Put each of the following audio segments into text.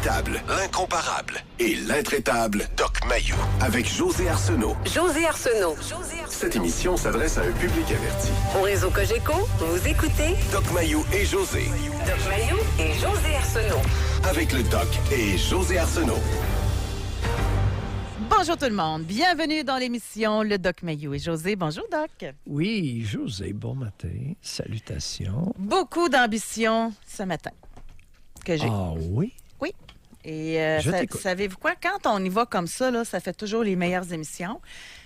l'inimitable, l'incomparable et l'intraitable Doc Mayou. Avec José Arsenault. José Arsenault. Cette émission s'adresse à un public averti. Au réseau Cogeco, vous écoutez Doc Mayou et José. Doc Mayou et José Arsenault. Avec le Doc et José Arsenault. Bonjour tout le monde. Bienvenue dans l'émission Le Doc Mayou et José. Bonjour Doc. Oui, José, bon matin. Salutations. Beaucoup d'ambition ce matin que j'ai. Ah oui? Oui. Et savez-vous quoi? Quand on y va comme ça, là, ça fait toujours les meilleures émissions.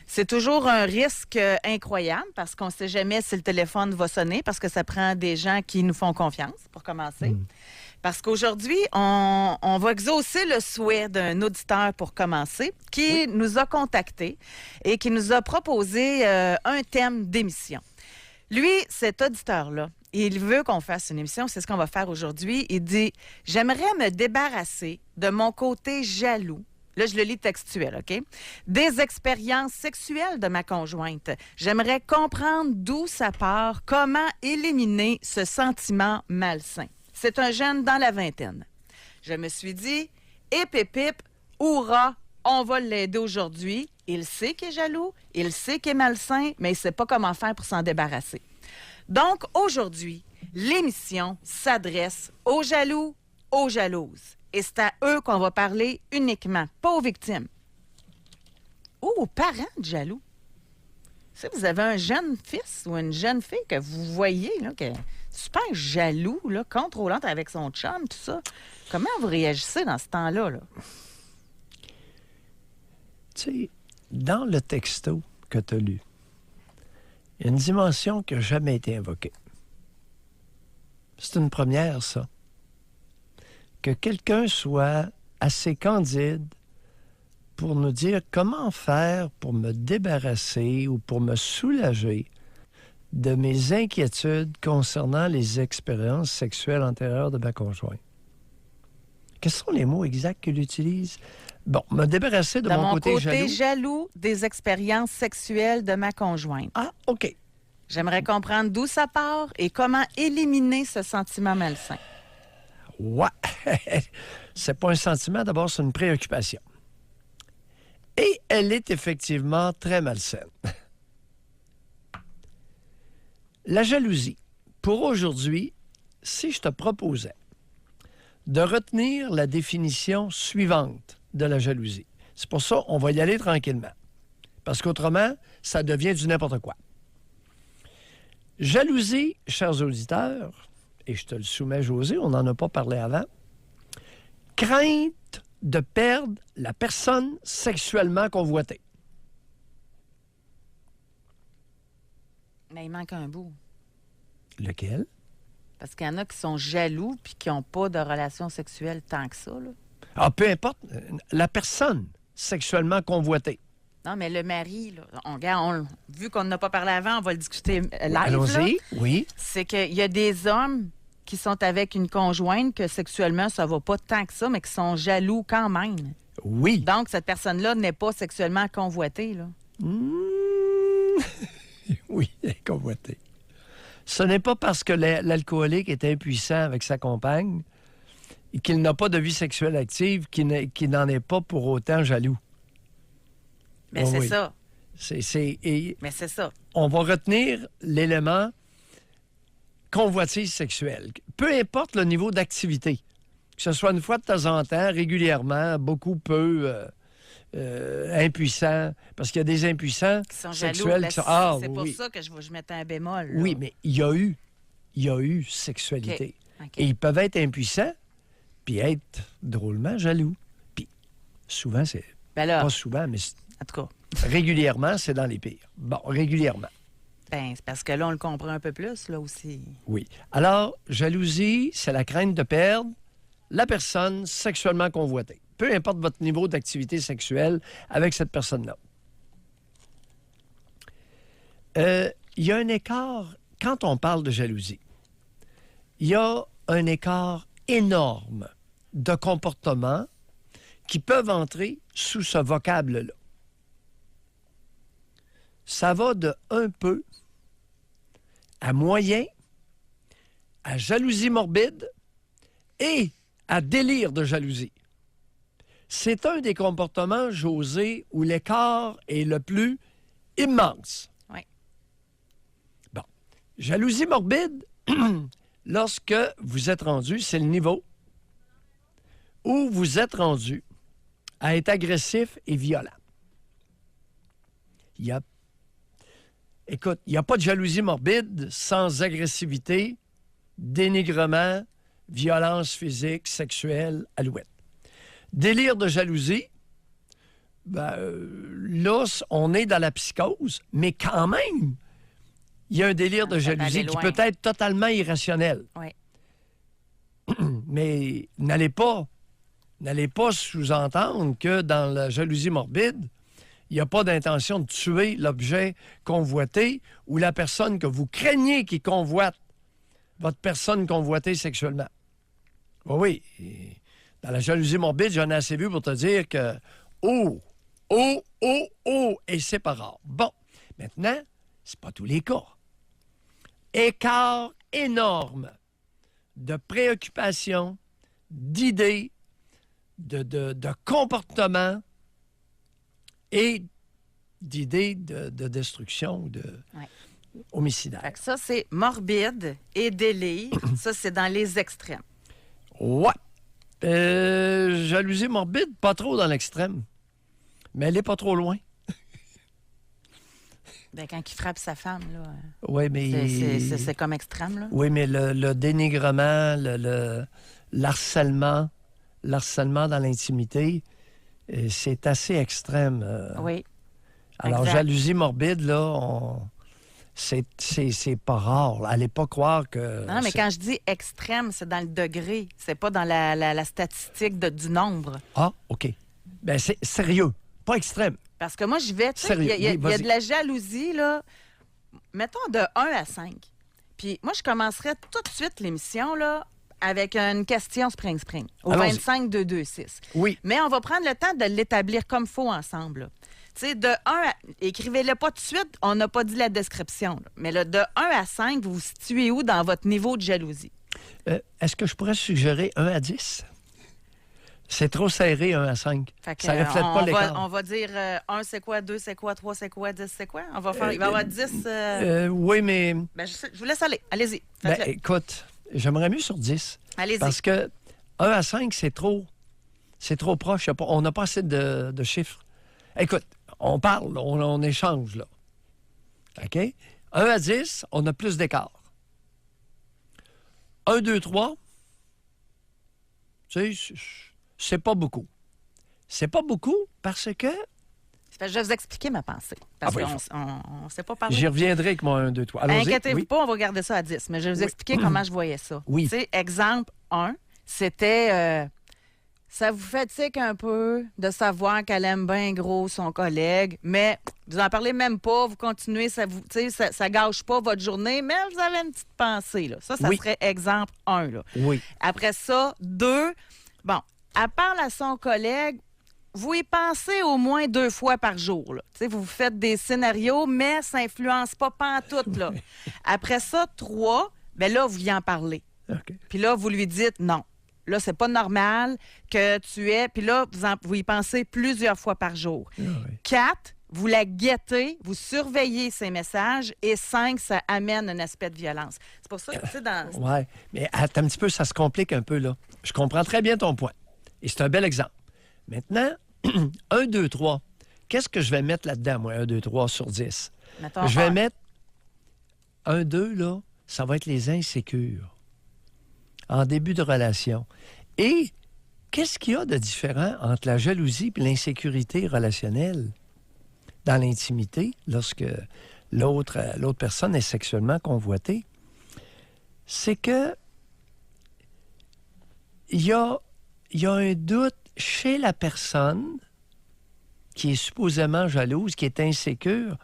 C'est toujours un risque incroyable parce qu'on ne sait jamais si le téléphone va sonner parce que ça prend des gens qui nous font confiance pour commencer. Parce qu'aujourd'hui, on va exaucer le souhait d'un auditeur pour commencer qui nous a contactés et qui nous a proposé un thème d'émission. Lui, cet auditeur-là, il veut qu'on fasse une émission, c'est ce qu'on va faire aujourd'hui. Il dit « J'aimerais me débarrasser de mon côté jaloux. » Là, je le lis textuel, OK? « Des expériences sexuelles de ma conjointe. J'aimerais comprendre d'où ça part, comment éliminer ce sentiment malsain. » C'est un jeune dans la vingtaine. Je me suis dit, hip, hourra, on va l'aider aujourd'hui. Il sait qu'il est jaloux, il sait qu'il est malsain, mais il ne sait pas comment faire pour s'en débarrasser. Donc, aujourd'hui, l'émission s'adresse aux jaloux, aux jalouses. Et c'est à eux qu'on va parler uniquement, pas aux victimes. Ou aux parents de jaloux. Si vous avez un jeune fils ou une jeune fille que vous voyez, là, que super jaloux, là, contrôlante avec son chum, tout ça. Comment vous réagissez dans ce temps-là? Là? Tu sais, dans le texto que tu as lu, il y a une dimension qui n'a jamais été invoquée. C'est une première, ça. Que quelqu'un soit assez candide pour nous dire comment faire pour me débarrasser ou pour me soulager de mes inquiétudes concernant les expériences sexuelles antérieures de ma conjointe. Quels sont les mots exacts qu'il utilise? Bon, me débarrasser de mon côté jaloux des expériences sexuelles de ma conjointe. Ah, OK. J'aimerais comprendre d'où ça part et comment éliminer ce sentiment malsain. Ouais. C'est pas un sentiment, d'abord, c'est une préoccupation. Et elle est effectivement très malsaine. La jalousie. Pour aujourd'hui, si je te proposais de retenir la définition suivante de la jalousie, c'est pour ça qu'on va y aller tranquillement. Parce qu'autrement, ça devient du n'importe quoi. Jalousie, chers auditeurs, et je te le soumets, José, on n'en a pas parlé avant, crainte de perdre la personne sexuellement convoitée. Mais il manque un bout. Lequel? Parce qu'il y en a qui sont jaloux puis qui n'ont pas de relation sexuelle tant que ça. Là. Ah, peu importe, la personne sexuellement convoitée. Non, mais le mari, là, vu qu'on n'a pas parlé avant, on va le discuter live. Allons-y, là. oui. C'est qu'il y a des hommes qui sont avec une conjointe que sexuellement, ça va pas tant que ça, mais qui sont jaloux quand même. Oui. Donc, cette personne-là n'est pas sexuellement convoitée, là. Oui, elle est convoitée. Ce n'est pas parce que l'alcoolique est impuissant avec sa compagne et qu'il n'a pas de vie sexuelle active qu'il n'en est pas pour autant jaloux. Mais oh, c'est oui. ça. Mais c'est ça. On va retenir l'élément convoitise sexuelle. Peu importe le niveau d'activité, que ce soit une fois de temps en temps, régulièrement, beaucoup, peu, impuissant, parce qu'il y a des impuissants qui sont sexuels jaloux. qui sont... c'est pour ça que je mettais un bémol. Là. Oui, mais il y a eu sexualité. Okay. Et ils peuvent être impuissants puis être drôlement jaloux. Puis souvent, c'est... pas souvent, mais... En tout cas. Régulièrement, c'est dans les pires. Bon, régulièrement. Ben, c'est parce que là, on le comprend un peu plus, là aussi. Oui. Alors, jalousie, c'est la crainte de perdre la personne sexuellement convoitée. Peu importe votre niveau d'activité sexuelle avec cette personne-là. Il y a un écart, quand on parle de jalousie, il y a un écart énorme de comportements qui peuvent entrer sous ce vocable-là. Ça va de un peu à moyen, à jalousie morbide et à délire de jalousie. C'est un des comportements, José, où l'écart est le plus immense. Oui. Bon. Jalousie morbide, lorsque vous êtes rendu, c'est le niveau où vous êtes rendu à être agressif et violent. Écoute, il n'y a pas de jalousie morbide sans agressivité, dénigrement, violence physique, sexuelle, alouette. Délire de jalousie, là, on est dans la psychose, mais quand même, il y a un délire de jalousie qui peut être totalement irrationnel. Oui. Mais n'allez pas sous-entendre que dans la jalousie morbide, il n'y a pas d'intention de tuer l'objet convoité ou la personne que vous craignez qui convoite votre personne convoitée sexuellement. Oui. Dans la jalousie morbide, j'en ai assez vu pour te dire que et c'est pas rare. Bon, maintenant, c'est pas tous les cas. Écart énorme de préoccupations, d'idées, de comportements et d'idées de destruction ou de homicidaire. Fait que ça, c'est morbide et délire. Ça, c'est dans les extrêmes. Ouais. Jalousie morbide, pas trop dans l'extrême. Mais elle n'est pas trop loin. Ben, quand il frappe sa femme, là. Oui, mais... C'est comme extrême, là. Oui, mais le dénigrement, l'harcèlement dans l'intimité, c'est assez extrême. Oui. Alors, exact. Jalousie morbide, là, c'est pas rare. Allez pas croire que... Non, mais quand je dis extrême, c'est dans le degré. C'est pas dans la statistique du nombre. Ah, OK. Ben, c'est sérieux. Pas extrême. Parce que moi, j'y vais, tu sais, il y a de la jalousie, là, mettons de 1 à 5. Puis moi, je commencerais tout de suite l'émission, là, avec une question Spring, au 25-226. Oui. Mais on va prendre le temps de l'établir comme il faut ensemble, là. Tu sais, de 1 à... Écrivez-le pas tout de suite, on n'a pas dit la description, là. Mais là, de 1 à 5, vous vous situez où dans votre niveau de jalousie? Est-ce que je pourrais suggérer 1 à 10? C'est trop serré, 1 à 5. Ça ne reflète pas l'écart. On va dire 1, c'est quoi, 2, c'est quoi, 3, c'est quoi, 10, c'est quoi? On va faire, il va y avoir 10... oui, mais... Ben, je vous laisse aller. Allez-y. Ben, écoute, j'aimerais mieux sur 10. Allez-y. Parce que 1 à 5, c'est trop proche. On n'a pas assez de chiffres. Écoute, on parle, on échange, là. OK? 1 à 10, on a plus d'écart. 1, 2, 3, tu sais, c'est pas beaucoup. C'est pas beaucoup parce que... Je vais vous expliquer ma pensée. Parce qu'on ne sait pas parler. J'y reviendrai avec mon 1, 2, 3. Allons-y. Inquiétez-vous pas, on va garder ça à 10. Mais je vais vous expliquer comment je voyais ça. Oui. Tu sais, exemple 1, c'était... ça vous fatigue un peu de savoir qu'elle aime bien gros son collègue, mais vous en parlez même pas, vous continuez, ça gâche pas votre journée, mais vous avez une petite pensée. Là. Ça serait exemple 1. Là. Oui. Après ça, 2, bon, elle parle à son collègue, vous y pensez au moins 2 fois par jour. Là. Vous faites des scénarios, mais ça n'influence pas pantoute. Là. Après ça, 3, bien là, vous y en parlez. Okay. Puis là, vous lui dites non. Là, c'est pas normal que tu aies... Puis là, vous y pensez plusieurs fois par jour. Ah oui. 4, vous la guettez, vous surveillez ses messages. Et 5, ça amène un aspect de violence. C'est pour ça que, tu sais, dans... Oui, mais attends un petit peu, ça se complique un peu, là. Je comprends très bien ton point. Et c'est un bel exemple. Maintenant, 1, 2, 3. Qu'est-ce que je vais mettre là-dedans, moi, 1, 2, 3 sur 10? Mettons, je vais mettre 1, 2, là, ça va être les insécures. En début de relation. Et qu'est-ce qu'il y a de différent entre la jalousie et l'insécurité relationnelle dans l'intimité lorsque l'autre personne est sexuellement convoitée? C'est que il y a un doute chez la personne qui est supposément jalouse, qui est insécure.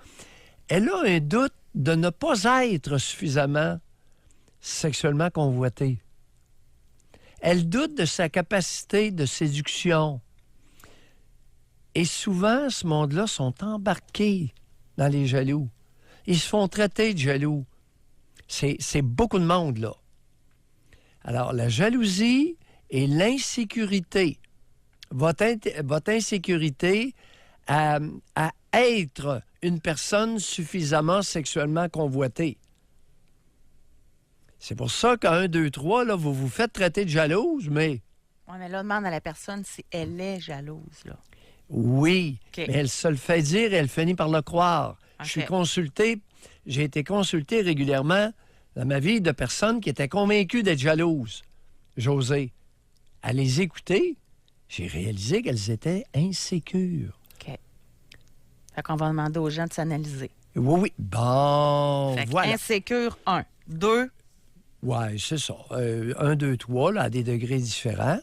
Elle a un doute de ne pas être suffisamment sexuellement convoitée. Elle doute de sa capacité de séduction. Et souvent, ce monde-là sont embarqués dans les jaloux. Ils se font traiter de jaloux. C'est beaucoup de monde, là. Alors, la jalousie et l'insécurité votre insécurité à être une personne suffisamment sexuellement convoitée. C'est pour ça qu'à 1, 2, 3, là, vous vous faites traiter de jalouse, mais... Oui, mais là, demande à la personne si elle est jalouse, là. Oui, Okay. mais elle se le fait dire et elle finit par le croire. Okay. J'ai été consulté régulièrement dans ma vie de personnes qui étaient convaincues d'être jalouses. José, à les écouter, j'ai réalisé qu'elles étaient insécures. OK. Fait qu'on va demander aux gens de s'analyser. Oui. Bon, fait voilà. Insécure, 1. 2. Oui, c'est ça. 1, 2, 3, là, à des degrés différents.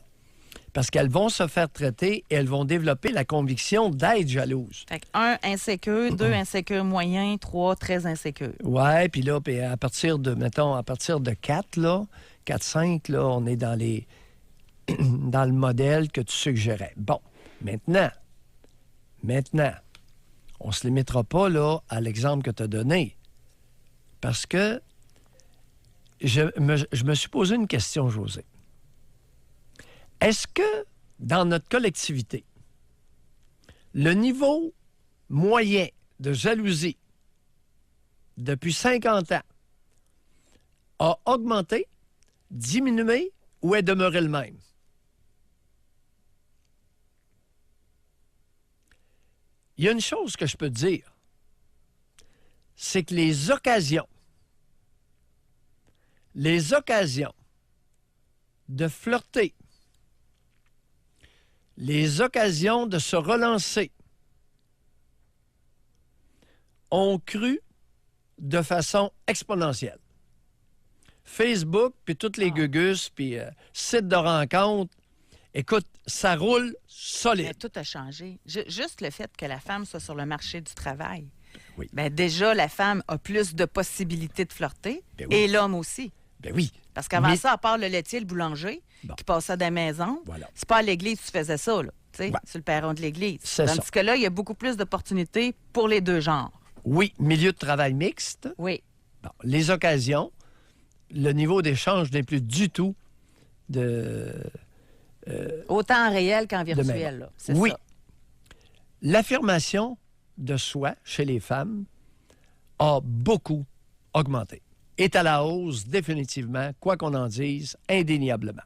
Parce qu'elles vont se faire traiter et elles vont développer la conviction d'être jalouses. Fait que 1, insécure. 2, insécure moyen. 3, très insécure. Oui, puis là, à partir de 4, là, 4, 5, là, on est dans le modèle que tu suggérais. Bon, maintenant, on ne se limitera pas, là, à l'exemple que tu as donné. Parce que je me suis posé une question, José. Est-ce que, dans notre collectivité, le niveau moyen de jalousie depuis 50 ans a augmenté, diminué ou est demeuré le même? Il y a une chose que je peux te dire, c'est que les occasions de flirter, les occasions de se relancer ont cru de façon exponentielle. Facebook, puis toutes les gugus, puis sites de rencontres, écoute, ça roule solide. Mais tout a changé. Juste le fait que la femme soit sur le marché du travail. Oui. Bien, déjà, la femme a plus de possibilités de flirter, Ben oui. et l'homme aussi. Ben oui. Parce qu'avant ça, à part le laitier, le boulanger, qui passait dans la maison, Voilà. c'est pas à l'église que tu faisais ça, là, tu sais, Ouais. sur le perron de l'église. C'est Tandis ça. que là, il y a beaucoup plus d'opportunités pour les deux genres. Oui, milieu de travail mixte. Oui. Bon, les occasions, le niveau d'échange n'est plus du tout de... Autant en réel qu'en même. virtuel, là. C'est Oui. ça. L'affirmation de soi chez les femmes a beaucoup augmenté. Est à la hausse définitivement, quoi qu'on en dise, indéniablement.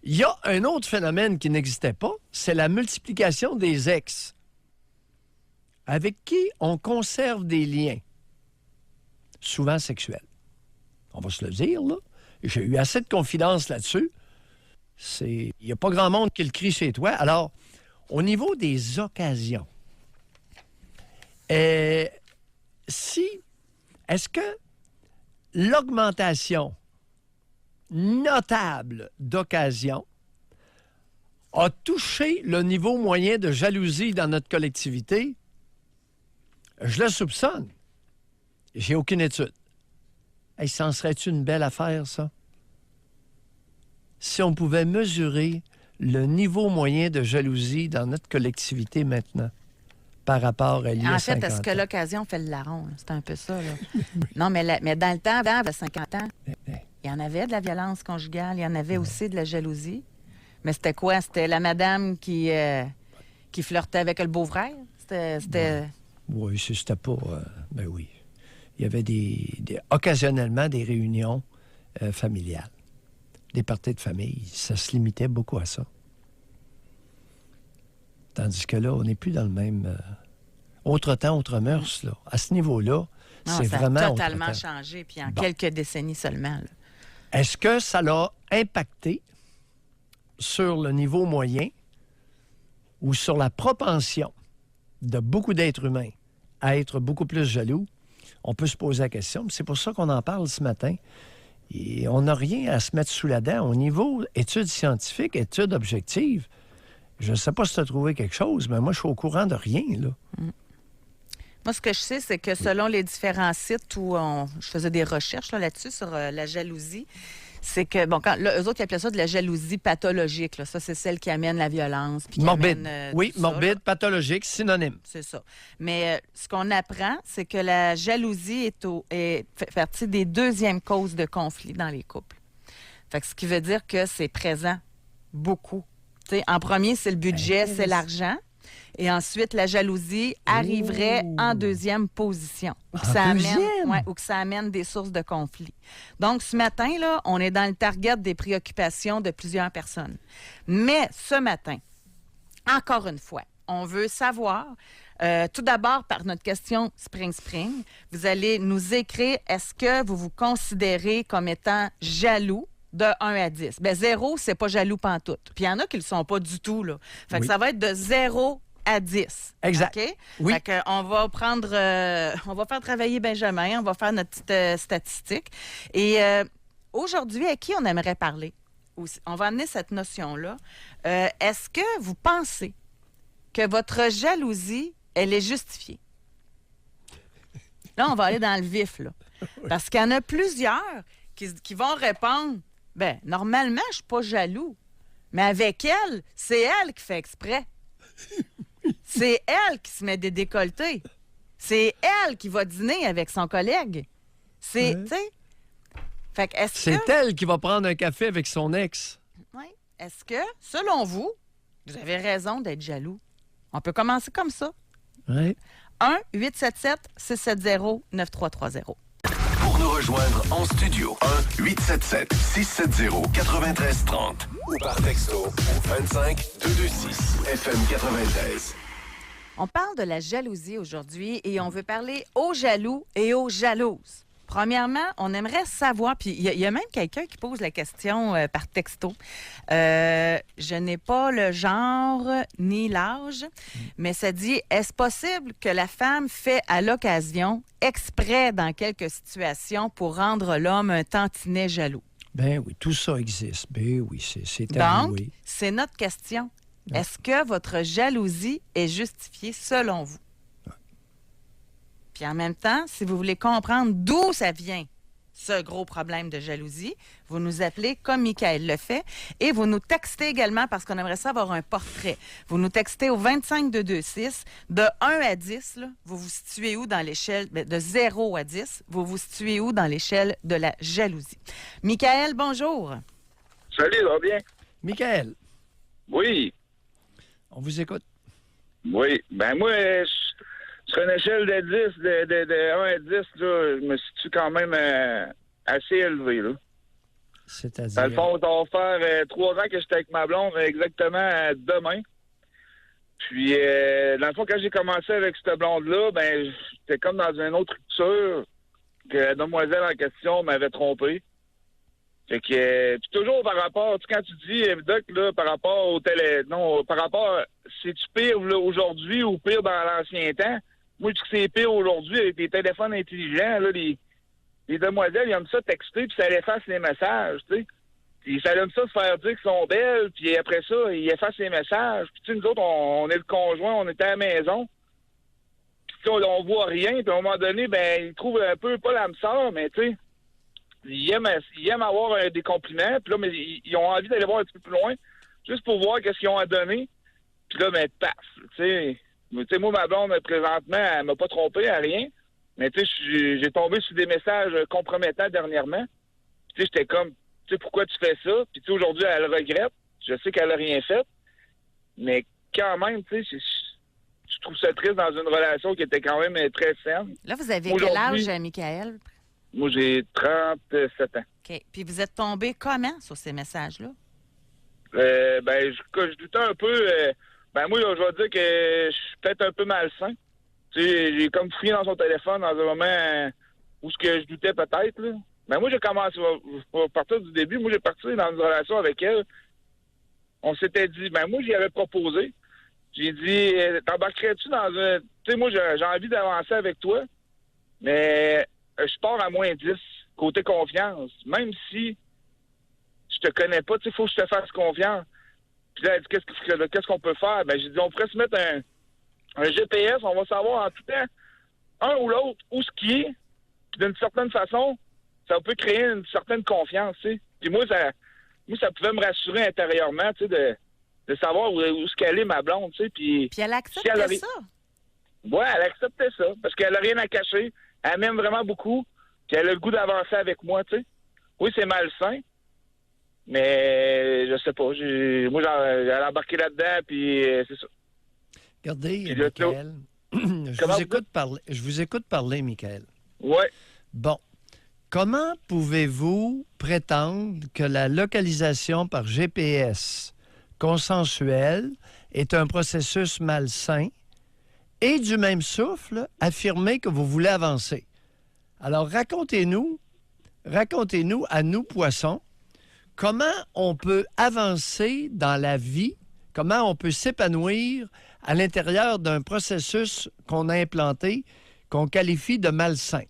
Il y a un autre phénomène qui n'existait pas, c'est la multiplication des ex, avec qui on conserve des liens, souvent sexuels. On va se le dire, là. J'ai eu assez de confidence là-dessus. Il n'y a pas grand monde qui le crie chez toi. Alors, au niveau des occasions, est-ce que l'augmentation notable d'occasions a touché le niveau moyen de jalousie dans notre collectivité? Je le soupçonne. J'ai aucune étude. Hey, ça en serait-tu une belle affaire, ça? Si on pouvait mesurer le niveau moyen de jalousie dans notre collectivité maintenant par rapport à l'IA 50 ans. En fait, est-ce que l'occasion fait le larron? Là? C'est un peu ça, là. Non, mais dans le temps, avant 50 ans, il y en avait de la violence conjugale, il y en avait aussi de la jalousie. Mais c'était quoi? C'était la madame qui flirtait avec le beau-frère? C'était... Oui, c'était pas... ben oui. Il y avait occasionnellement des réunions familiales. Des parties de famille. Ça se limitait beaucoup à ça. Tandis que là, on n'est plus dans le même... autre temps, autre mœurs, là. À ce niveau-là, c'est vraiment... Ça a totalement changé, puis en quelques décennies seulement. Là. Est-ce que ça l'a impacté sur le niveau moyen ou sur la propension de beaucoup d'êtres humains à être beaucoup plus jaloux? On peut se poser la question. C'est pour ça qu'on en parle ce matin. Et on n'a rien à se mettre sous la dent. Au niveau études scientifiques, études objectives, je ne sais pas si tu as trouvé quelque chose, mais moi, je suis au courant de rien, là. Moi, ce que je sais, c'est que selon les différents sites où je faisais des recherches là-dessus sur la jalousie, c'est que, bon, eux autres, ils appelaient ça de la jalousie pathologique. Là. Ça, c'est celle qui amène la violence. Puis morbide. Oui, morbide, ça, pathologique, synonyme. C'est ça. Mais ce qu'on apprend, c'est que la jalousie fait partie des deuxièmes causes de conflit dans les couples. Fait que ce qui veut dire que c'est présent beaucoup, sais, en premier, c'est le budget, c'est l'argent. Et ensuite, la jalousie arriverait en deuxième position. Ou que ça amène des sources de conflit. Donc, ce matin, là, on est dans le target des préoccupations de plusieurs personnes. Mais ce matin, encore une fois, on veut savoir, tout d'abord, par notre question Spring, vous allez nous écrire, est-ce que vous vous considérez comme étant jaloux de 1 à 10? Bien, 0, c'est pas jaloux pantoute. Puis il y en a qui le sont pas du tout, là. Fait que ça va être de 0 à 10. Exact. OK? Oui. Fait que on va faire travailler Benjamin, on va faire notre petite statistique. Et aujourd'hui, à qui on aimerait parler? On va amener cette notion-là. Est-ce que vous pensez que votre jalousie, elle est justifiée? Là, on va aller dans le vif, là. Parce qu'il y en a plusieurs qui vont répondre, bien, normalement, je ne suis pas jaloux. Mais avec elle, c'est elle qui fait exprès. C'est elle qui se met des décolletés. C'est elle qui va dîner avec son collègue. C'est, tu sais... Fait que c'est elle qui va prendre un café avec son ex. Oui. Est-ce que, selon vous, vous avez raison d'être jaloux? On peut commencer comme ça. Oui. 1-877-670-9330. Pour nous rejoindre en studio, 1-877-670-9330 ou par texto au 25226 FM 93. On parle de la jalousie aujourd'hui et on veut parler aux jaloux et aux jalouses. Premièrement, on aimerait savoir, puis il y a même quelqu'un qui pose la question par texto. Je n'ai pas le genre ni l'âge, mais ça dit, est-ce possible que la femme fait à l'occasion, exprès dans quelques situations, pour rendre l'homme un tantinet jaloux? Ben oui, tout ça existe. Ben oui, c'est Donc, avoué. c'est notre question. Est-ce que votre jalousie est justifiée selon vous? Puis en même temps, si vous voulez comprendre d'où ça vient, ce gros problème de jalousie, vous nous appelez comme Michael le fait et vous nous textez également parce qu'on aimerait ça avoir un portrait. Vous nous textez au 25226 de 1 à 10. Là, vous vous situez où dans l'échelle de 0 à 10? Vous vous situez où dans l'échelle de la jalousie? Michael, bonjour. Salut, ça va bien? Michael. Oui. On vous écoute. Oui. Ben moi, sur une échelle de 10, de 1 à 10, là, je me situe quand même assez élevé. Là. C'est-à-dire? Dans le fond, ça va faire 3 ans que j'étais avec ma blonde, exactement demain. Puis, dans le fond, quand j'ai commencé avec cette blonde-là, ben j'étais comme dans une autre rupture que la demoiselle en question m'avait trompé. Fait que, puis toujours par rapport, quand tu dis, Doc, là, par rapport au par rapport, c'est-tu pire là, aujourd'hui ou pire dans l'ancien temps? Moi, je dis que c'est pire aujourd'hui avec les téléphones intelligents, là, les demoiselles, ils aiment ça texter, puis ça efface les messages, tu sais. Puis ça aime ça se faire dire qu'ils sont belles, puis après ça, ils effacent les messages. Puis tu sais, nous autres, on est le conjoint, on était à la maison. Puis on voit rien, puis à un moment donné, ben, ils trouvent un peu, pas l'âme sœur, mais tu sais, ils aiment avoir des compliments, puis là, mais ils ont envie d'aller voir un petit peu plus loin, juste pour voir qu'est-ce qu'ils ont à donner. Puis là, ben, paf, tu sais, moi, ma blonde, présentement, elle m'a pas trompé à rien, mais tu sais, j'ai tombé sur des messages compromettants dernièrement. Puis tu sais, j'étais comme, tu sais, pourquoi tu fais ça? Puis tu sais, aujourd'hui, elle regrette. Je sais qu'elle a rien fait, mais quand même, tu sais, je trouve ça triste dans une relation qui était quand même très saine. Là, vous avez quel âge, Michael? Moi, j'ai 37 ans. OK. Puis vous êtes tombé comment sur ces messages-là? Ben, je doutais un peu. Ben, moi, là, je vais dire que je suis peut-être un peu malsain. Tu sais, j'ai comme fouillé dans son téléphone dans un moment où ce que je doutais peut-être, là. Ben, moi, j'ai commencé, à partir du début, moi, j'ai parti dans une relation avec elle. On s'était dit, ben, moi, j'y avais proposé. J'ai dit, t'embarquerais-tu dans un... Tu sais, moi, j'ai envie d'avancer avec toi, mais je pars à moins 10, côté confiance. Même si je te connais pas, tu sais, il faut que je te fasse confiance. Puis là, elle dit, qu'est-ce qu'on peut faire? Ben, j'ai dit, on pourrait se mettre un GPS, on va savoir en tout temps, un ou l'autre, où ce qui est. Puis d'une certaine façon, ça peut créer une certaine confiance, tu sais. Puis moi, ça pouvait me rassurer intérieurement, tu sais, de savoir où ce qu'elle est, ma blonde, tu sais. Puis elle acceptait ça? Ouais, elle acceptait ça, parce qu'elle a rien à cacher. Elle m'aime vraiment beaucoup, puis elle a le goût d'avancer avec moi, tu sais. Oui, c'est malsain, Mais je sais pas. Moi, j'allais embarquer là-dedans, puis c'est ça. Regardez, Michael, je vous écoute parler, Michael. Oui. Bon. Comment pouvez-vous prétendre que la localisation par GPS consensuelle est un processus malsain et du même souffle, affirmer que vous voulez avancer? Alors, racontez-nous à nous, poissons, comment on peut avancer dans la vie, comment on peut s'épanouir à l'intérieur d'un processus qu'on a implanté, qu'on qualifie de malsain.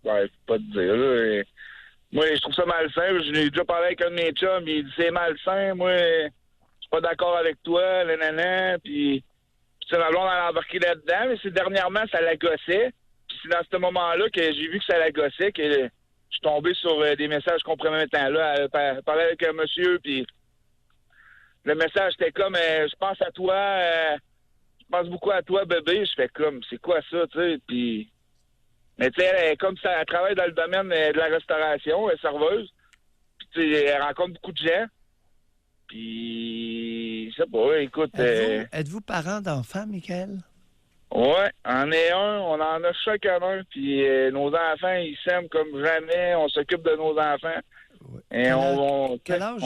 Ouais, faut pas te dire, là. Moi, je trouve ça malsain. Je l'ai déjà parlé avec un de mes chums, il dit c'est malsain. Moi, je suis pas d'accord avec toi, le nanan. Puis, ma blonde, elle a embarqué là-dedans, mais c'est dernièrement, ça la gossait. Puis c'est dans ce moment-là que j'ai vu que ça la gossait, que je suis tombé sur des messages compromettants. Là, elle parlait avec un monsieur, puis le message était comme je pense à toi, je pense beaucoup à toi, bébé. Je fais comme, c'est quoi ça, tu sais? Puis. Mais tu sais, elle est comme ça, elle travaille dans le domaine de la restauration, elle est serveuse. Puis tu sais, elle rencontre beaucoup de gens. Puis, je sais pas, écoute... Êtes-vous parent d'enfants, Michael? Ouais, on est un, on en a chacun un. Puis nos enfants, ils s'aiment comme jamais, on s'occupe de nos enfants. Oui. Et quel âge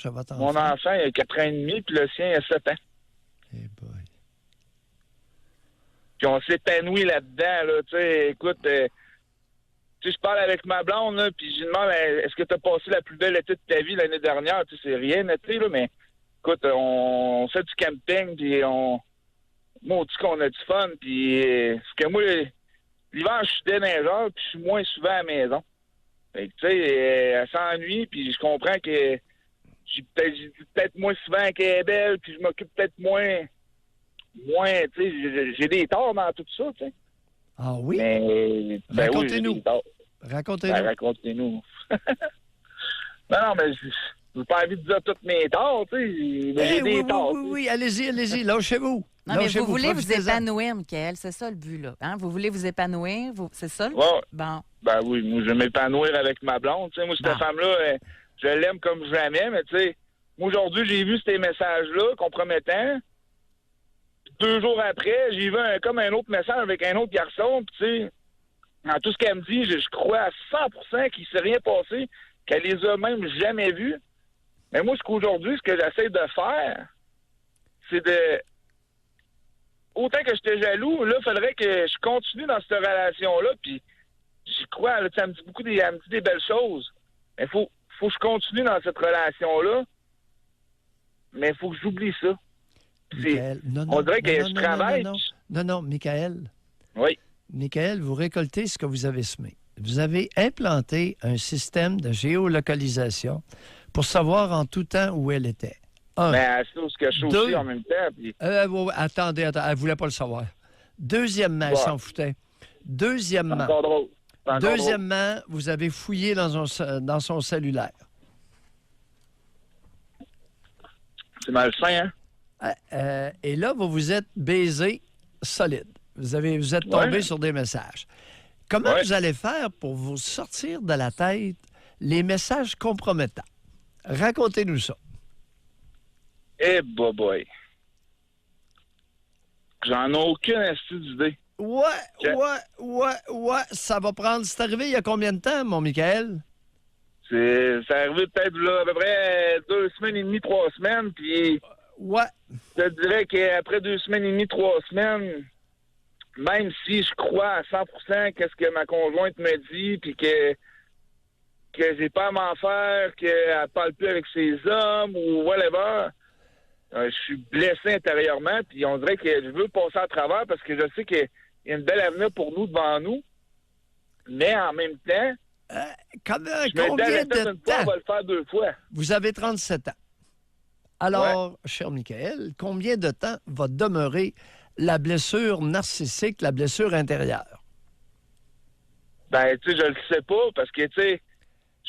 a votre enfant? Mon enfant, il a 4 ans et demi, puis le sien, il a 7 ans. Eh boy. Puis on s'épanouit là-dedans, là, tu sais, écoute, tu sais, je parle avec ma blonde, là, puis je lui demande, est-ce que tu as passé la plus belle été de ta vie l'année dernière? Tu sais, c'est rien, été, là, mais écoute, on fait du camping, puis moi, on dit qu'on a du fun, puis parce que moi, l'hiver, je suis déneigeur, puis je suis moins souvent à la maison. Fait que, tu sais, elle s'ennuie, puis je comprends que j'ai peut-être moins souvent qu'elle est belle, puis je m'occupe peut-être moins, tu sais, j'ai des torts dans tout ça, tu sais. Ah oui? Mais, racontez-nous. Oui, Racontez-nous. Racontez-nous. non, mais j'ai pas envie de dire tous mes torts, tu sais. Mais j'ai des torts. Oui, allez-y, lâchez-vous. Non, mais vous voulez vous épanouir, Michael, c'est ça le but, là. Hein? Vous voulez vous épanouir, c'est ça? Ouais. Bon. Ben oui, moi, je vais m'épanouir avec ma blonde. Tu sais, moi, cette femme-là, je l'aime comme jamais, mais tu sais, moi, aujourd'hui, j'ai vu ces messages-là compromettants. 2 jours après, j'ai vu comme un autre message avec un autre garçon. Puis, tu sais, dans tout ce qu'elle me dit, je crois à 100% qu'il ne s'est rien passé, qu'elle les a même jamais vus. Mais moi, ce que j'essaie de faire, c'est de... Autant que j'étais jaloux, là, il faudrait que je continue dans cette relation-là, puis j'y crois, là, elle me dit des belles choses. Mais il faut que je continue dans cette relation-là, mais il faut que j'oublie ça. Michael, on dirait que je travaille. Non, Michael. Oui. Michael, vous récoltez ce que vous avez semé. Vous avez implanté un système de géolocalisation pour savoir en tout temps où elle était. Mais c'est ce que je sais aussi en même temps. Puis... Attendez, elle ne voulait pas le savoir. Deuxièmement, elle s'en foutait. Deuxièmement, vous avez fouillé dans son cellulaire. C'est malsain, hein? Et là, vous vous êtes baisé solide. Vous êtes tombé sur des messages. Comment vous allez faire pour vous sortir de la tête les messages compromettants? Racontez-nous ça. Eh, boy. J'en ai aucune d'idée. Ouais. Ça va prendre... C'est arrivé il y a combien de temps, mon Michael? C'est arrivé peut-être là, à peu près 2 semaines et demie, 3 semaines, puis... Ouais. Je te dirais qu'après 2 semaines et demie, 3 semaines, même si je crois à 100% qu'est-ce que ma conjointe me dit, puis que j'ai pas à m'en faire, qu'elle parle plus avec ses hommes ou whatever, je suis blessé intérieurement, puis on dirait que je veux passer à travers parce que je sais qu'il y a une belle avenir pour nous devant nous, mais en même temps, combien de temps? On va le faire 2 fois. Vous avez 37 ans. Alors, cher Michael, combien de temps va demeurer la blessure narcissique, la blessure intérieure? Ben, tu sais, je le sais pas, parce que, tu sais,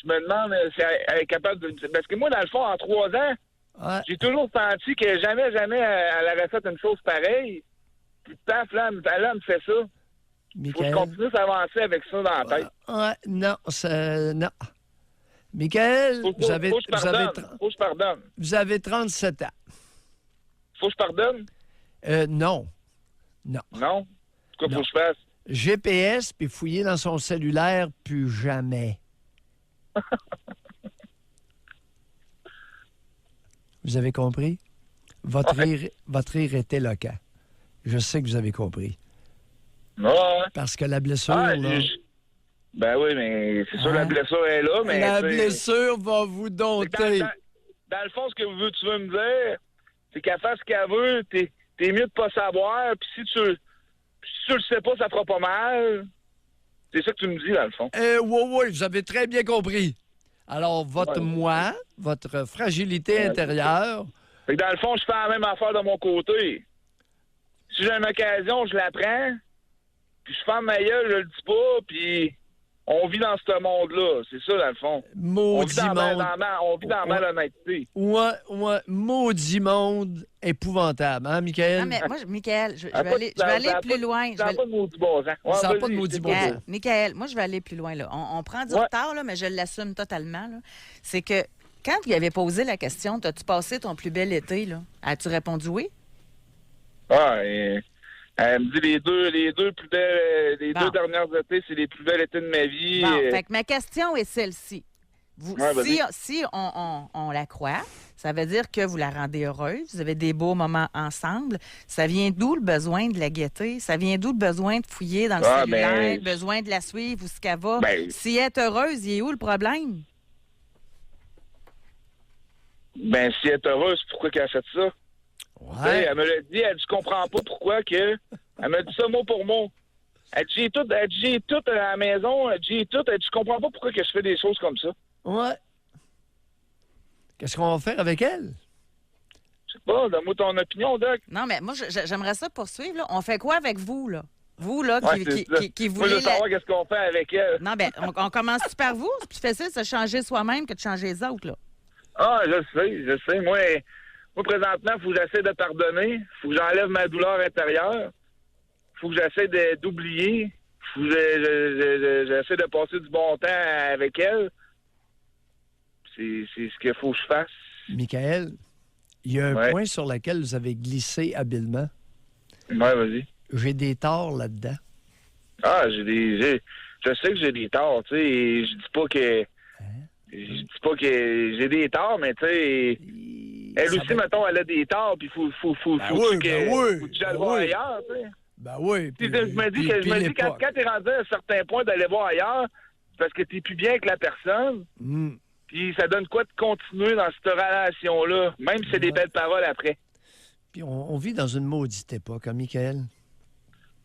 je me demande si elle est capable de... Parce que moi, dans le fond, en 3 ans, j'ai toujours senti que jamais elle aurait fait une chose pareille. Puis, paf, là, elle me fait ça. que je continue à avancer avec ça dans la tête. Non, non. Michael, Faut que je pardonne. Vous avez 37 ans. Faut que je pardonne? Non. Non? Qu'est-ce faut que je fasse? GPS, puis fouiller dans son cellulaire, plus jamais. Vous avez compris? Votre rire est éloquent. Je sais que vous avez compris. Ouais. Parce que la blessure, là... Ben oui, mais c'est sûr, la blessure est là, mais... La blessure va vous dompter. Dans le fond, ce que tu veux me dire, c'est qu'elle fasse ce qu'elle veut, t'es mieux de pas savoir, puis si tu le sais pas, ça fera pas mal. C'est ça que tu me dis, dans le fond. Oui, vous avez très bien compris. Alors, votre fragilité intérieure... Fait que dans le fond, je fais la même affaire de mon côté. Si j'ai une occasion, je la prends, puis je ferme ma gueule, je le dis pas, puis on vit dans ce monde-là. C'est ça, dans le fond. Maudit monde. On vit dans la malhonnêteté. Ouais. Maudit monde épouvantable, hein, Michael? Non, mais moi, Michael, je vais aller plus loin. Ça n'a pas de maudit bon sens. Ça n'a pas de maudit bon sens. Michael, moi, je vais aller plus loin. Là. On prend du retard, là, mais je l'assume totalement. Là. C'est que quand il avait posé la question, t'as-tu passé ton plus bel été, là? As-tu répondu oui? Elle me dit les deux plus belles, deux dernières étés, c'est les plus belles étés de ma vie. Bon, fait que ma question est celle-ci. Si on la croit, ça veut dire que vous la rendez heureuse, vous avez des beaux moments ensemble. Ça vient d'où le besoin de la guetter? Ça vient d'où le besoin de fouiller dans le cellulaire, le besoin de la suivre ou ce qu'elle va? Si elle est heureuse, il est où le problème? Ben, si elle est heureuse, pourquoi qu'elle a fait ça? Ouais. Elle me l'a dit, elle dit, je comprends pas pourquoi que... Elle m'a dit ça mot pour mot. Elle dit, j'ai tout à la maison, elle dit, je comprends pas pourquoi que je fais des choses comme ça. Ouais. Qu'est-ce qu'on va faire avec elle? Je sais pas, donne-moi ton opinion, Doc. Non, mais moi, j'aimerais ça poursuivre. Là. On fait quoi avec vous, là? Vous, là, qui voulez... Moi, je veux savoir qu'est-ce qu'on fait avec elle. Non, ben, on commence par vous? C'est plus facile de se changer soi-même que de changer les autres, là. Ah, je sais. Moi, présentement, il faut que j'essaie de pardonner. Il faut que j'enlève ma douleur intérieure. Il faut que j'essaie d'oublier. Il faut que j'essaie de passer du bon temps avec elle. C'est ce qu'il faut que je fasse. Michael, il y a un point sur lequel vous avez glissé habilement. Oui, vas-y. J'ai des torts là-dedans. Ah, je sais que j'ai des torts, tu sais. Je dis pas que... Je dis pas que j'ai des torts, mais tu sais... Elle aussi, mettons, elle a des torts, puis faut que tu ailles voir ailleurs, tu sais. Ben oui. Je me dis que quand t'es rendu à un certain point d'aller voir ailleurs, c'est parce que t'es plus bien avec la personne. Puis ça donne quoi de continuer dans cette relation-là, même si c'est des belles paroles après. Puis on vit dans une maudite époque, hein, Michael?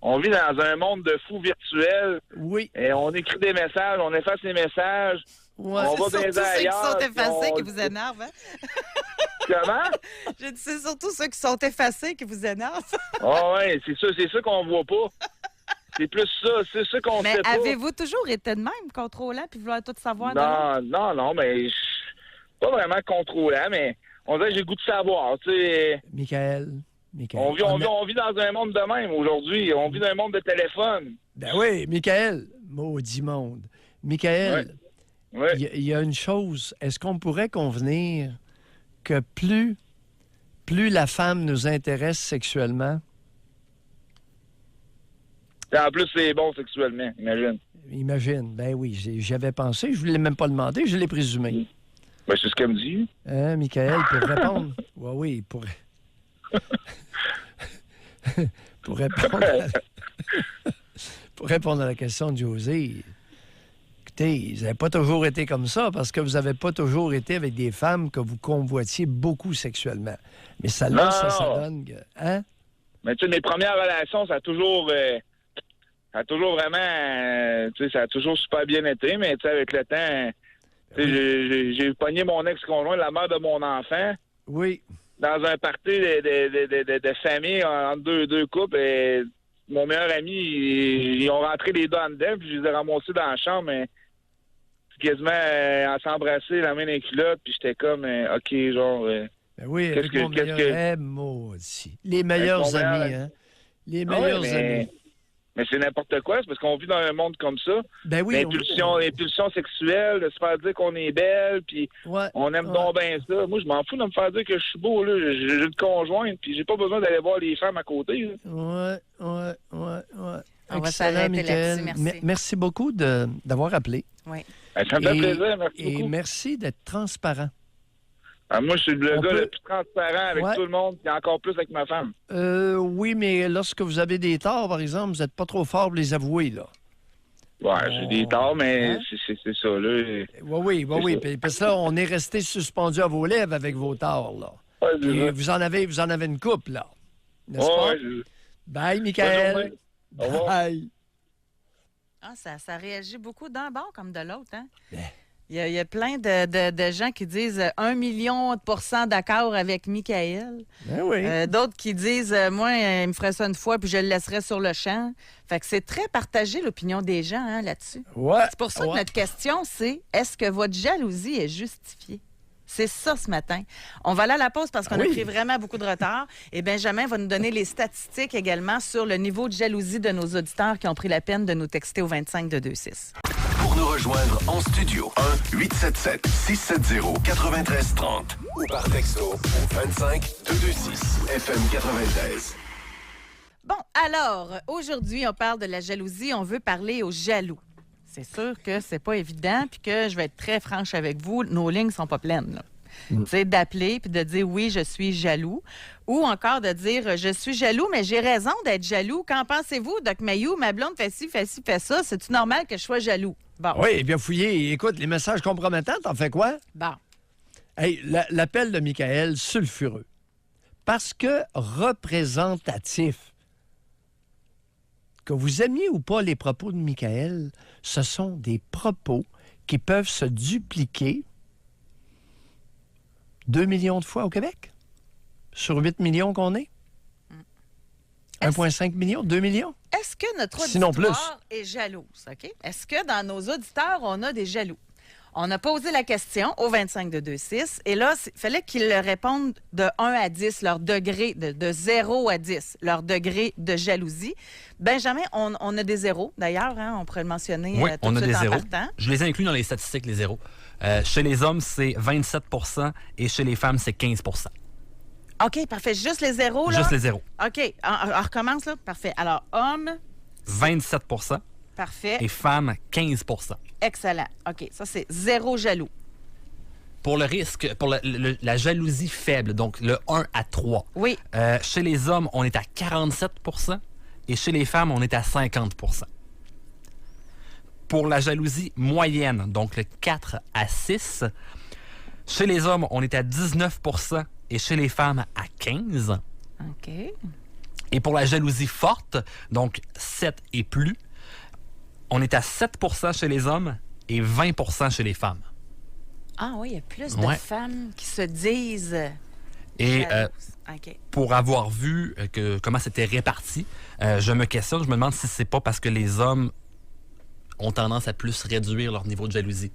On vit dans un monde de fous virtuels. Oui. Et on écrit des messages, on efface les messages. Ouais. On va surtout ceux qui sont effacés qui vous énervent, hein? Comment? J'ai dit, c'est surtout ceux qui sont effacés qui vous énervent. Ah oui, c'est ça qu'on voit pas. C'est plus ça, c'est ça qu'on sait pas. Mais avez-vous toujours été de même, contrôlant, puis vouloir tout savoir? Non, mais pas vraiment contrôlant, mais on dirait que j'ai le goût de savoir, tu sais. Michael. On vit dans un monde de même aujourd'hui. On vit dans un monde de téléphone. Ben oui, Michael. Maudit monde. Michael, il y a une chose. Est-ce qu'on pourrait convenir que plus la femme nous intéresse sexuellement... En plus, c'est bon sexuellement, imagine. Imagine, ben oui, j'avais pensé, je ne l'ai même pas demandé, je l'ai présumé. Ben, c'est ce qu'elle me dit. Hein, Michael, pour répondre... oui, pour répondre à la question de José, écoutez, vous n'avez pas toujours été comme ça parce que vous n'avez pas toujours été avec des femmes que vous convoitiez beaucoup sexuellement. Mais ça donne que... Hein? Mais tu sais, mes premières relations, ça a toujours vraiment... tu sais, ça a toujours super bien été, mais tu sais, avec le temps, j'ai pogné mon ex-conjoint, la mère de mon enfant. Oui. Dans un party de famille entre deux couples. Et mon meilleur ami, ils ont rentré les deux en dedans, puis je les ai ramassés dans la chambre, mais quasiment à s'embrasser, la main dans les culottes, puis j'étais comme, OK, genre... ben oui, avec mon meilleur ami aussi. Les meilleurs amis, hein? Les meilleurs amis. Mais c'est n'importe quoi, c'est parce qu'on vit dans un monde comme ça. Ben oui. L'impulsion sexuelle, de se faire dire qu'on est belle, puis on aime donc bien ça. Moi, je m'en fous de me faire dire que je suis beau, là. J'ai une conjointe, puis j'ai pas besoin d'aller voir les femmes à côté. Ouais. On va s'arrêter là-dessus, merci. Merci beaucoup d'avoir appelé. Oui. Ça me fait plaisir, merci beaucoup. Et merci d'être transparent. Moi, je suis le gars le plus transparent avec tout le monde, et encore plus avec ma femme. Oui, mais lorsque vous avez des torts, par exemple, vous n'êtes pas trop fort pour les avouer, là. Ouais, j'ai des torts, mais c'est ça, là. Oui. Parce que là, on est resté suspendu à vos lèvres avec vos torts, là. Et vous en avez une coupe, là. N'est-ce pas? Bye, Michael. Au revoir. Bye. Ah, ça réagit beaucoup d'un bord comme de l'autre, hein? Il y a plein de gens qui disent 1 million % d'accord avec Michael. Ben oui. D'autres qui disent moi, il me ferait ça une fois puis je le laisserais sur le champ. Fait que c'est très partagé l'opinion des gens là-dessus. Ouais. C'est pour ça que notre question, c'est est-ce que votre jalousie est justifiée? C'est ça ce matin. On va aller à la pause parce qu'on a pris vraiment beaucoup de retard. Et Benjamin va nous donner les statistiques également sur le niveau de jalousie de nos auditeurs qui ont pris la peine de nous texter au 25-226. Pour nous rejoindre en studio, 1-877-670-9330 ou par texto au 25-226 FM 93. Bon, alors, aujourd'hui, on parle de la jalousie. On veut parler aux jaloux. C'est sûr que c'est pas évident, puis que je vais être très franche avec vous, nos lignes sont pas pleines, là. Tu sais, d'appeler puis de dire oui, je suis jaloux, ou encore de dire je suis jaloux, mais j'ai raison d'être jaloux. Qu'en pensez-vous, Doc Mayou? Ma blonde fait ci, fait ça. C'est-tu normal que je sois jaloux? Bon. Oui, bien fouillé. Écoute, les messages compromettants, t'en fais quoi? Bon. Hey, l'appel de Michael, sulfureux. Parce que représentatif. Que vous aimiez ou pas les propos de Michael, ce sont des propos qui peuvent se dupliquer 2 millions de fois au Québec, sur 8 millions qu'on est. 1,5 million, 2 millions. Est-ce que notre Sinon auditoire est jalouse? OK? Est-ce que dans nos auditeurs, on a des jaloux? On a posé la question au 25-226 et là, il fallait qu'ils répondent de 1 à 10, leur degré, de 0 à 10, leur degré de jalousie. Benjamin, on a des zéros, d'ailleurs, hein, on pourrait le mentionner oui, tout on de a suite des en zéros. partant. Je les ai inclus dans les statistiques, les zéros. Chez les hommes, c'est 27 % et chez les femmes, c'est 15 % OK, parfait. Juste les zéros, là? Juste les zéros. OK, on recommence, là? Parfait. Alors, hommes... 27 % Parfait. et femmes, 15 % Excellent. OK, ça, c'est zéro jaloux. Pour le risque, pour la jalousie faible, donc le 1 à 3. Oui. Chez les hommes, on est à 47 % et chez les femmes, on est à 50 %. Pour la jalousie moyenne, donc le 4 à 6, chez les hommes, on est à 19 % et chez les femmes, à 15 %. OK. Et pour la jalousie forte, donc 7 et plus, on est à 7 % chez les hommes et 20 % chez les femmes. Ah oui, il y a plus de femmes qui se disent Et jalouses. OK. pour avoir vu comment c'était réparti, je me questionne, je me demande si c'est pas parce que les hommes ont tendance à plus réduire leur niveau de jalousie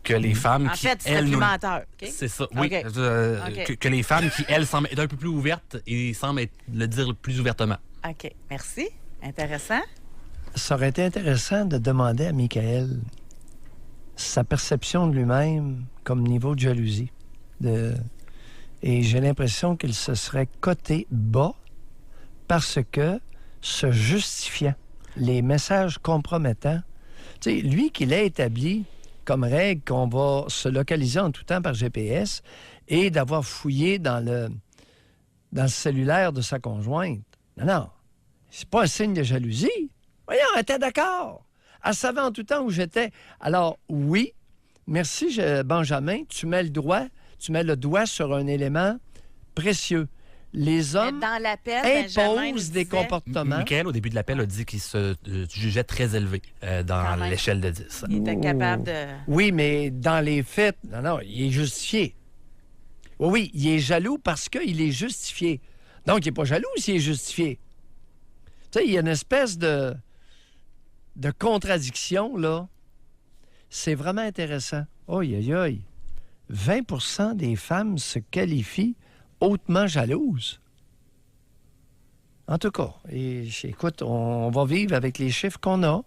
que les femmes qui, fait, c'est elles, plus menteur. OK? C'est ça, oui. OK. Que les femmes qui, elles, semblent être un peu plus ouvertes et semblent le dire plus ouvertement. OK. Merci. Intéressant. Ça aurait été intéressant de demander à Michael sa perception de lui-même comme niveau de jalousie. Et j'ai l'impression qu'il se serait coté bas parce que, se justifiant, les messages compromettants, tu sais, lui qui l'a établi comme règle qu'on va se localiser en tout temps par GPS et d'avoir fouillé dans le cellulaire de sa conjointe. Non, c'est pas un signe de jalousie. Voyons, elle était d'accord. Elle savait en tout temps où j'étais. Alors, oui, merci, Benjamin, tu mets le doigt sur un élément précieux. Les hommes dans l'appel, imposent des comportements. Michael, au début de l'appel, a dit qu'il se jugeait très élevé dans l'échelle de 10. Il était capable de... Oui, mais dans les faits, non, il est justifié. Oui, il est jaloux parce qu'il est justifié. Donc, il n'est pas jaloux s'il est justifié. Tu sais, il y a une espèce de contradiction, là. C'est vraiment intéressant. Aïe, aïe, aïe. 20 des femmes se qualifient hautement jalouses. En tout cas, écoute, on va vivre avec les chiffres qu'on a.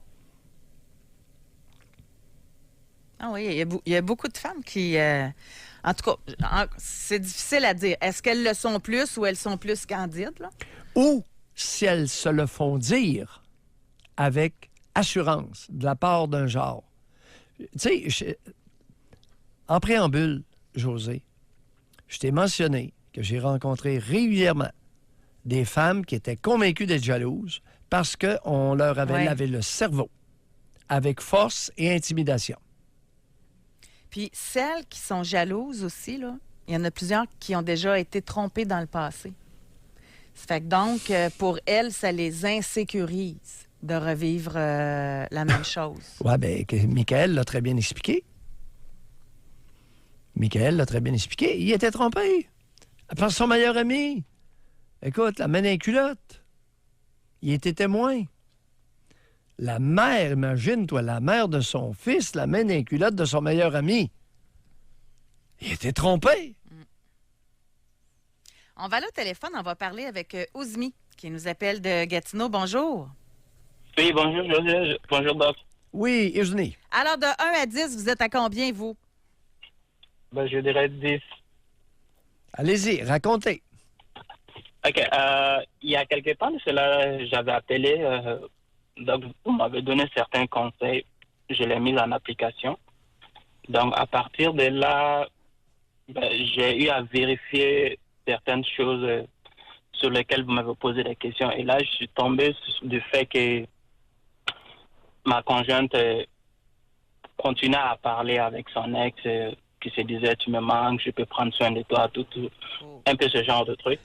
Ah oui, il y a beaucoup de femmes qui... en tout cas, c'est difficile à dire. Est-ce qu'elles le sont plus ou elles sont plus candides, là? Ou si elles se le font dire avec assurance de la part d'un genre. Tu sais, en préambule, José, je t'ai mentionné que j'ai rencontré régulièrement des femmes qui étaient convaincues d'être jalouses parce qu'on leur avait lavé le cerveau avec force et intimidation. Puis celles qui sont jalouses aussi, là, il y en a plusieurs qui ont déjà été trompées dans le passé. Ça fait que donc, pour elles, ça les insécurise de revivre la même chose. Oui, bien, Michael l'a très bien expliqué. Il était trompé par son meilleur ami. Écoute, la main dans les culottes. Il était témoin. La mère, imagine-toi, la mère de son fils, la main dans les culottes de son meilleur ami. Il était trompé. On va aller au téléphone, on va parler avec Ouzmi, qui nous appelle de Gatineau. Bonjour. Oui, bonjour, José. Bonjour, Doc. Oui, Eugénie. Alors, de 1 à 10, vous êtes à combien, vous? Ben, je dirais 10. Allez-y, racontez. OK. Il y a quelque temps de cela, j'avais appelé. Donc, vous m'avez donné certains conseils. Je l'ai mis en application. Donc, à partir de là, j'ai eu à vérifier certaines choses sur lesquelles vous m'avez posé des questions. Et là, je suis tombé du fait que ma conjointe continuait à parler avec son ex qui se disait « Tu me manques, je peux prendre soin de toi », tout. Un peu ce genre de truc.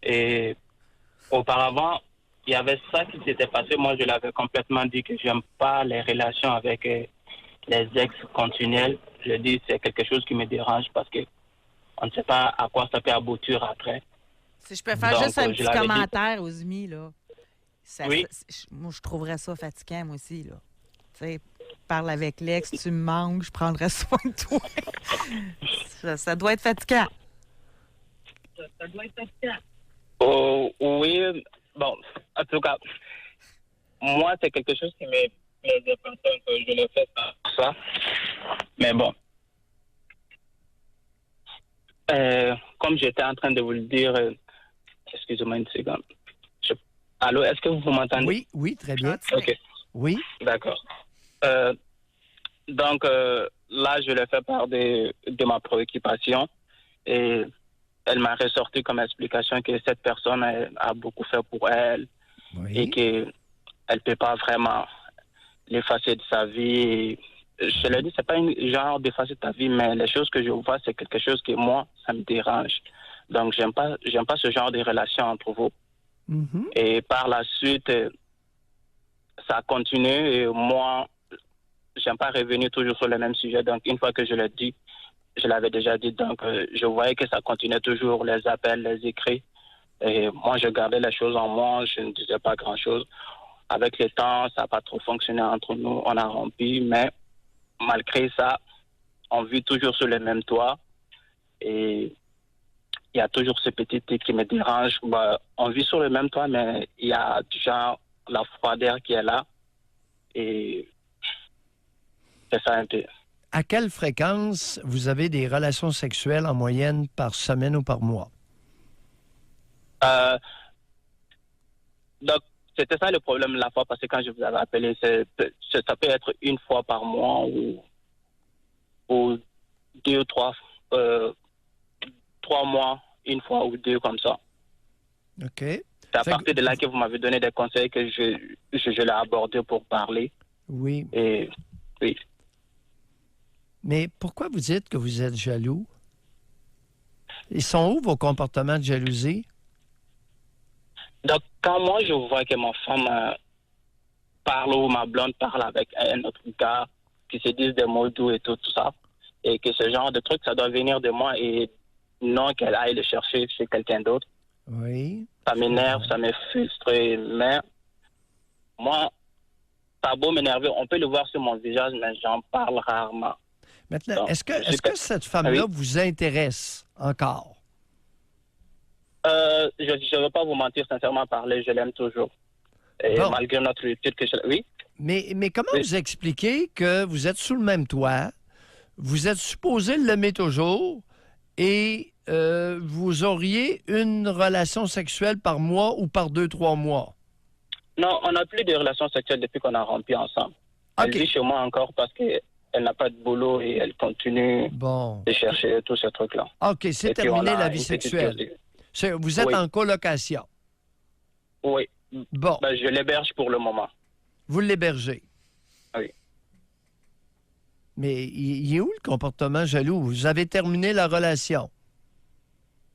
Et auparavant, il y avait ça qui s'était passé. Moi, je l'avais complètement dit que j'aime pas les relations avec les ex continuels. Je dis c'est quelque chose qui me dérange parce que on ne sait pas à quoi ça peut aboutir après. Si je peux faire Donc, juste un petit commentaire, Ouzmi, là. Oui. Moi, je trouverais ça fatigant, moi aussi, là. Tu sais, parle avec l'ex, tu me manques, je prendrais soin de toi. ça doit être fatigant. Oh, oui. Bon, en tout cas, moi, c'est quelque chose qui me plaisait pas tant que je le fais pas ça. Mais bon. Comme j'étais en train de vous le dire, excusez-moi une seconde. Allô, est-ce que vous m'entendez? Oui, très bien. OK. Oui. D'accord. Donc, là, je l'ai fait part de ma préoccupation et elle m'a ressorti comme explication que cette personne a beaucoup fait pour elle et qu'elle ne peut pas vraiment l'effacer de sa vie. Je l'ai dit, c'est pas un genre d'effacer ta vie, mais les choses que je vois, c'est quelque chose que moi, ça me dérange. Donc, j'aime pas ce genre de relation entre vous. Mm-hmm. Et par la suite, ça a continué et moi, j'aime pas revenir toujours sur le même sujet. Donc, une fois que je l'ai dit, je l'avais déjà dit, donc je voyais que ça continuait toujours, les appels, les écrits. Et moi, je gardais les choses en moi, je ne disais pas grand-chose. Avec le temps, ça n'a pas trop fonctionné entre nous, on a rompu, mais malgré ça, on vit toujours sur le même toit. Et il y a toujours ce petit truc qui me dérange. On vit sur le même toit, mais il y a genre la froideur qui est là. Et c'est ça un peu. À quelle fréquence vous avez des relations sexuelles en moyenne par semaine ou par mois? Donc, c'était ça le problème la fois, parce que quand je vous avais appelé, ça peut être une fois par mois ou 2 ou 3 mois, une fois ou 2 comme ça. OK. C'est à partir de là que vous m'avez donné des conseils que je l'ai abordé pour parler. Oui. Et oui. Mais pourquoi vous dites que vous êtes jaloux? Ils sont où vos comportements de jalousie? Donc, quand moi, je vois que ma femme parle ou ma blonde parle avec un autre gars qui se disent des mots doux et tout ça, et que ce genre de truc, ça doit venir de moi et non qu'elle aille le chercher chez quelqu'un d'autre. Oui. Ça m'énerve, ça me frustre, mais moi, ça a beau m'énerver, on peut le voir sur mon visage, mais j'en parle rarement. Maintenant, Donc, est-ce que cette femme-là vous intéresse encore? Je ne veux pas vous mentir, sincèrement parler, je l'aime toujours. Et Bon. malgré notre étude que je... Oui. Mais comment Oui. vous expliquez que vous êtes sous le même toit, vous êtes supposé l'aimer toujours et vous auriez une relation sexuelle par mois ou par 2-3 mois? Non, on n'a plus de relations sexuelles depuis qu'on a rompu ensemble. Elle OK. vit chez moi encore parce qu'elle n'a pas de boulot et elle continue Bon. de chercher tous ces trucs-là. OK, c'est Et puis, on terminé a la vie une petite sexuelle. fille aussi. Vous êtes Oui. en colocation. Oui. Bon, Ben, je l'héberge pour le moment. vous l'hébergez. Oui. Mais il est où le comportement jaloux? Vous avez terminé la relation.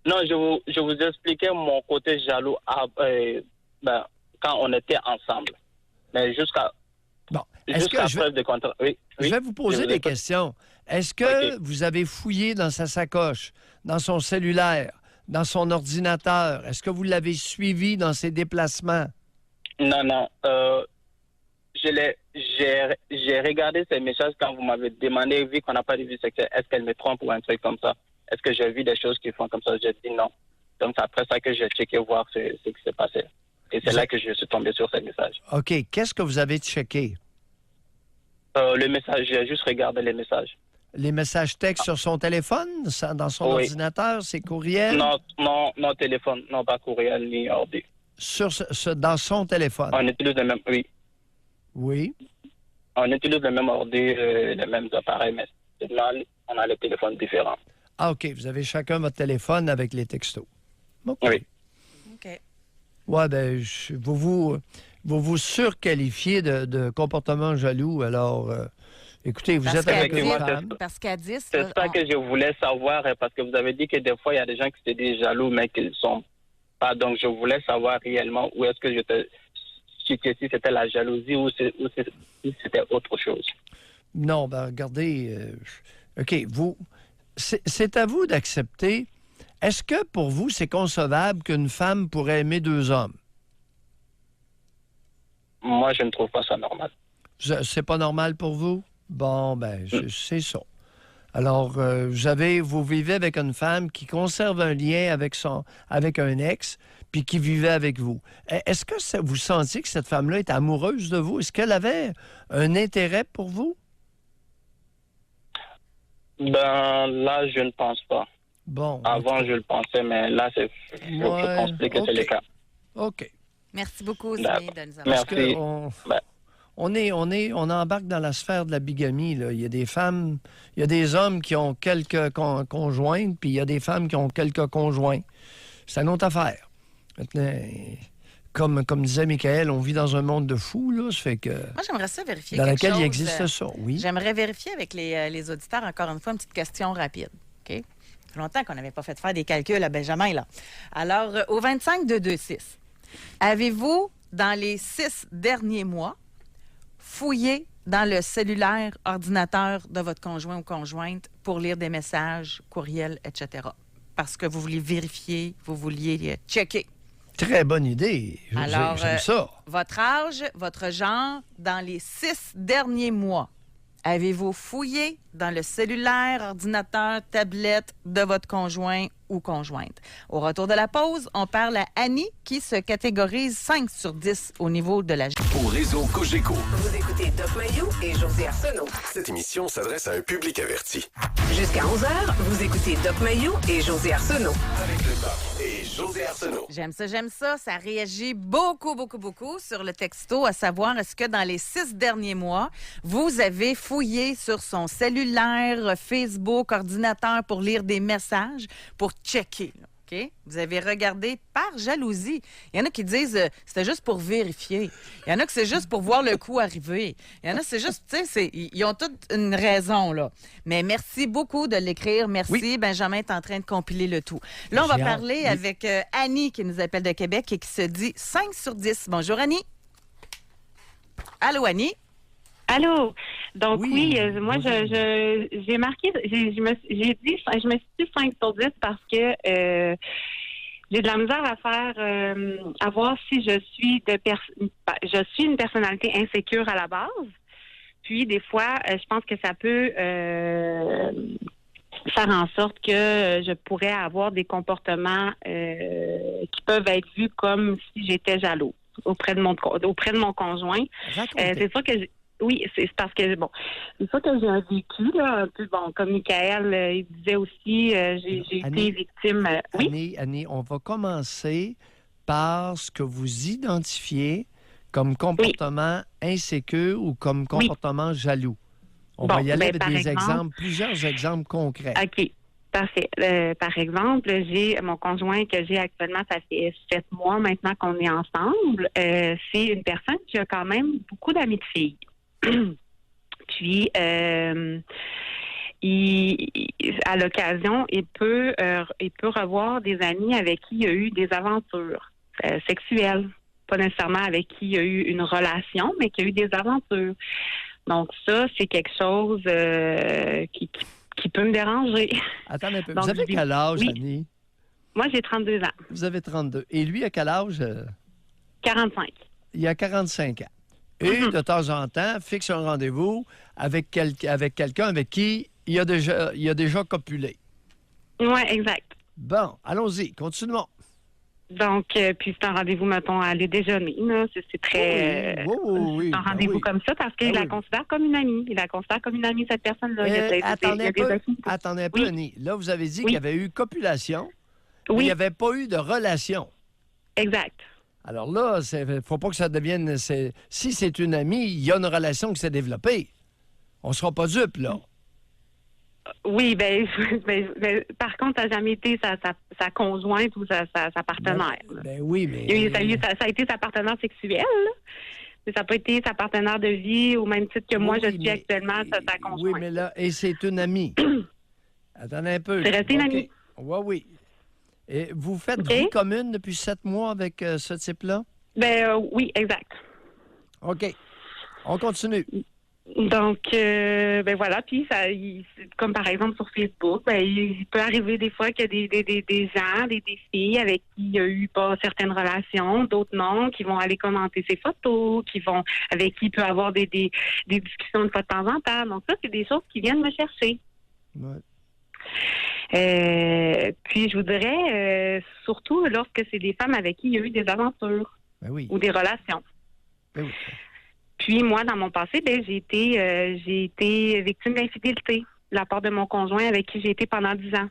Non, je vous expliquais mon côté jaloux quand on était ensemble. Mais jusqu'à Bon, est-ce que preuve de contrat. Oui, je vais vous poser des écoute. questions. Est-ce que OK. vous avez fouillé dans sa sacoche, dans son cellulaire, dans son ordinateur? Est-ce que vous l'avez suivi dans ses déplacements? Non. J'ai regardé ces messages quand vous m'avez demandé, vu qu'on n'a pas de vie sexuelle, est-ce qu'elle me trompe ou un truc comme ça? Est-ce que j'ai vu des choses qui font comme ça? J'ai dit non. Donc, c'est après ça que j'ai checké voir ce qui s'est passé. Et c'est là que je suis tombé sur ces messages. OK. Qu'est-ce que vous avez checké? Le message, j'ai juste regardé les messages. Les messages textes sur son téléphone, dans son Oui. ordinateur, ses courriels? Non, téléphone, non, pas courriel ni ordi. Dans son téléphone? On utilise les mêmes, oui. Oui. On utilise les mêmes ordi, les mêmes appareils, mais seulement, on a les téléphones différents. Ah, OK. Vous avez chacun votre téléphone avec les textos. OK. Oui. OK. Ouais, ben, vous vous surqualifiez de comportement jaloux. Alors, écoutez, vous êtes avec une qu'à femme. Parce qu'à 10, C'est ça que je voulais savoir, parce que vous avez dit que des fois, il y a des gens qui se disent jaloux, mais qu'ils ne sont pas. Donc, je voulais savoir réellement où est-ce que si c'était la jalousie ou si c'était autre chose. Non, ben, regardez. OK, c'est à vous d'accepter. Est-ce que pour vous, c'est concevable qu'une femme pourrait aimer 2 hommes? Moi, je ne trouve pas ça normal. C'est pas normal pour vous? Bon, ben, c'est ça. Alors, vous vivez avec une femme qui conserve un lien avec un ex, puis qui vivait avec vous. Est-ce que vous sentiez que cette femme-là est amoureuse de vous? Est-ce qu'elle avait un intérêt pour vous? Ben, là, je ne pense pas. Bon. Avant, je le pensais, mais là, je pense plus que c'est le cas. OK. Merci beaucoup, Zimé, de nous avoir... Merci. Parce que on embarque dans la sphère de la bigamie, là. Il y a des femmes, il y a des hommes qui ont quelques conjointes, puis il y a des femmes qui ont quelques conjoints. C'est une autre affaire. Maintenant, comme disait Michael, on vit dans un monde de fous, là. Ça fait que... Moi, j'aimerais ça vérifier Dans quelque lequel chose. il existe ça, oui. J'aimerais vérifier avec les auditeurs, encore une fois, une petite question rapide. OK? Ça fait longtemps qu'on n'avait pas fait faire des calculs à Benjamin, là. Alors, au 25-226, avez-vous, dans les 6 derniers mois, fouillé dans le cellulaire, ordinateur de votre conjoint ou conjointe pour lire des messages, courriels, etc.? Parce que vous vouliez vérifier, vous vouliez checker. Très bonne idée. Alors, J'aime ça. Votre âge, votre genre, dans les 6 derniers mois, avez-vous fouillé dans le cellulaire, ordinateur, tablette de votre conjoint ou conjointe? Au retour de la pause, on parle à Annie qui se catégorise 5 sur 10 au niveau de la... Au réseau Cogeco, Vous écoutez Doc Mayou et José Arsenault. cette émission s'adresse à un public averti. Jusqu'à 11h, vous écoutez Doc Mayou et José Arsenault. Avec le Doc et José Arsenault. J'aime ça, j'aime ça. Ça réagit beaucoup, beaucoup, beaucoup sur le texto, à savoir, est-ce que dans les 6 derniers mois, vous avez fouillé sur son cellulaire, Facebook, ordinateur pour lire des messages, pour checker, là, OK? Vous avez regardé par jalousie. Il y en a qui disent c'était juste pour vérifier. Il y en a que c'est juste pour voir le coup arriver. Il y en a c'est juste, tu sais, ils ont toutes une raison, là. Mais merci beaucoup de l'écrire. Merci. Oui. Benjamin est en train de compiler le tout. Là, on va J'ai hâte. parler Oui. avec Annie qui nous appelle de Québec et qui se dit 5 sur 10. Bonjour, Annie. Allô, Annie? Allô? Donc Oui, moi bonjour. j'ai marqué, je me suis dit 5 sur 10 parce que j'ai de la misère à voir si je suis une personnalité insécure à la base. Puis des fois, je pense que ça peut faire en sorte que je pourrais avoir des comportements qui peuvent être vus comme si j'étais jaloux auprès de mon conjoint. C'est ça que oui, c'est parce que c'est ça que j'ai un vécu là, un peu comme Michael il disait aussi, j'ai été victime. Oui. Annie, on va commencer par ce que vous identifiez comme comportement insécure ou comme comportement jaloux. On va y aller avec des exemples, plusieurs exemples concrets. OK. Parfait. Par exemple, j'ai mon conjoint que j'ai actuellement, ça fait 7 mois maintenant qu'on est ensemble. C'est une personne qui a quand même beaucoup d'amis de filles. Puis, à l'occasion, il peut revoir des amis avec qui il y a eu des aventures sexuelles. Pas nécessairement avec qui il y a eu une relation, mais qui a eu des aventures. Donc ça, c'est quelque chose qui peut me déranger. Attendez un peu. Donc, vous avez quel âge, Annie? Moi, j'ai 32 ans. Vous avez 32. Et lui, à quel âge? 45. Il a 45 ans. Et de temps en temps, fixe un rendez-vous avec quelqu'un avec qui il a déjà copulé. Oui, exact. Bon, allons-y, continuons. Donc, puis c'est un rendez-vous, mettons, à aller déjeuner. Là. C'est très... c'est un rendez-vous comme ça parce qu'il la considère comme une amie. Il la considère comme une amie, cette personne-là. Attendez un peu, Annie. Là, vous avez dit qu'il y avait eu copulation, mais il n'y avait pas eu de relation. Exact. Alors là, il ne faut pas que ça devienne... Si c'est une amie, il y a une relation qui s'est développée. On ne sera pas dupes, là. Oui, ben par contre, ça n'a jamais été sa conjointe ou sa partenaire. Ben oui, mais... Ça a été sa partenaire sexuelle, là. Mais ça n'a pas été sa partenaire de vie au même titre que moi, je suis actuellement sa conjointe. Oui, mais là, et c'est une amie. Attendez un peu. C'est resté une amie. Oui. Et vous faites vie commune depuis 7 mois avec ce type-là? Oui, exact. OK. On continue. Donc, voilà. Puis, comme par exemple sur Facebook, il peut arriver des fois qu'il y a des gens, des filles avec qui il y a eu pas certaines relations, d'autres non, qui vont aller commenter ses photos, avec qui il peut avoir des discussions de fois de temps en temps. Donc, ça, c'est des choses qui viennent me chercher. Ouais. Puis, je vous dirais, surtout lorsque c'est des femmes avec qui il y a eu des aventures ou des relations. Ben oui. Puis, moi, dans mon passé, j'ai été victime d'infidélité de la part de mon conjoint avec qui j'ai été pendant 10 ans.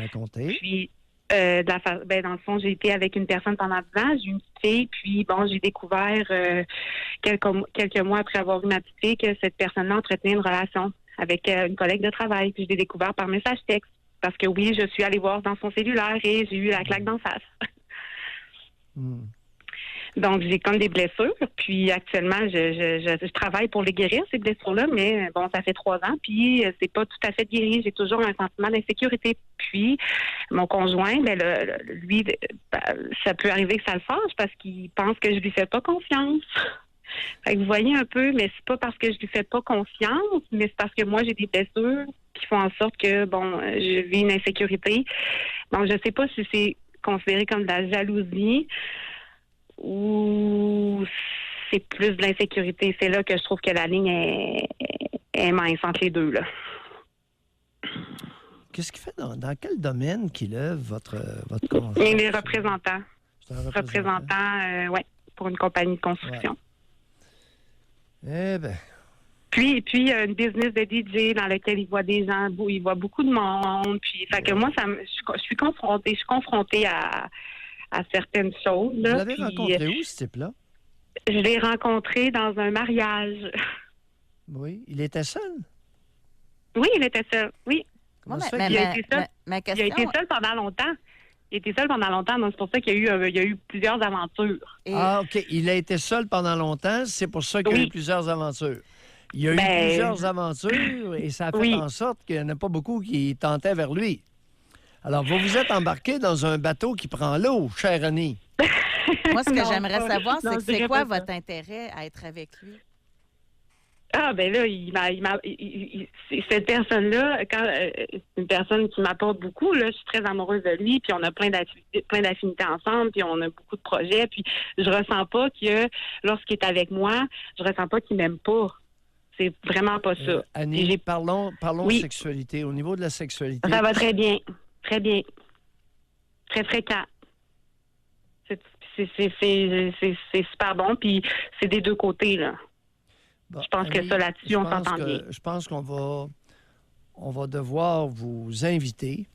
Racontez. Puis, dans le fond, j'ai été avec une personne pendant 10 ans. J'ai eu une petite fille, puis j'ai découvert quelques mois après avoir eu ma petite fille que cette personne-là entretenait une relation avec une collègue de travail. Puis, je l'ai découvert par message texte. Parce que oui, je suis allée voir dans son cellulaire et j'ai eu la claque d'en face. Donc, j'ai comme des blessures. Puis, actuellement, je travaille pour les guérir, ces blessures-là. Mais bon, ça fait 3 ans. Puis, c'est pas tout à fait guéri. J'ai toujours un sentiment d'insécurité. Puis, mon conjoint, lui, ça peut arriver que ça le fâche parce qu'il pense que je lui fais pas confiance. Fait que vous voyez un peu, mais c'est pas parce que je lui fais pas confiance, mais c'est parce que moi, j'ai des blessures qui font en sorte que, je vis une insécurité. Donc, je sais pas si c'est considéré comme de la jalousie ou c'est plus de l'insécurité. C'est là que je trouve que la ligne est mince entre les deux, là. Qu'est-ce qu'il fait dans quel domaine qu'il œuvre, votre conjoint? Il est représentant. C'est un représentant, pour une compagnie de construction. Ouais. Eh bien... Puis il y a une business de DJ dans lequel il voit des gens, il voit beaucoup de monde. Puis, fait que moi, je suis confrontée à certaines choses. Là, vous l'avez rencontré où, ce type-là? Je l'ai rencontré dans un mariage. Oui. Il était seul? Oui, il était seul. Oui. Il a été seul pendant longtemps. Donc c'est pour ça qu'il y a eu plusieurs aventures. OK. Il a été seul pendant longtemps, c'est pour ça qu'il y a eu plusieurs aventures. Il y a eu plusieurs aventures et ça a fait en sorte qu'il n'y en a pas beaucoup qui tentaient vers lui. Alors, vous vous êtes embarqué dans un bateau qui prend l'eau, chère Annie. Moi, ce que j'aimerais savoir, c'est quoi votre intérêt à être avec lui? Ah, ben là, cette personne-là, c'est une personne qui m'apporte beaucoup, là, je suis très amoureuse de lui, puis on a plein d'affinités ensemble, puis on a beaucoup de projets, puis je ressens pas que, lorsqu'il est avec moi, je ressens pas qu'il m'aime pas. C'est vraiment pas ça. Annie, parlons sexualité. Au niveau de la sexualité... Ça va très bien. Très bien. Très fréquent. C'est super bon, puis c'est des deux côtés, là. Bon, je pense Annie, que ça, là-dessus, on s'entend bien. Je pense qu'on va devoir vous inviter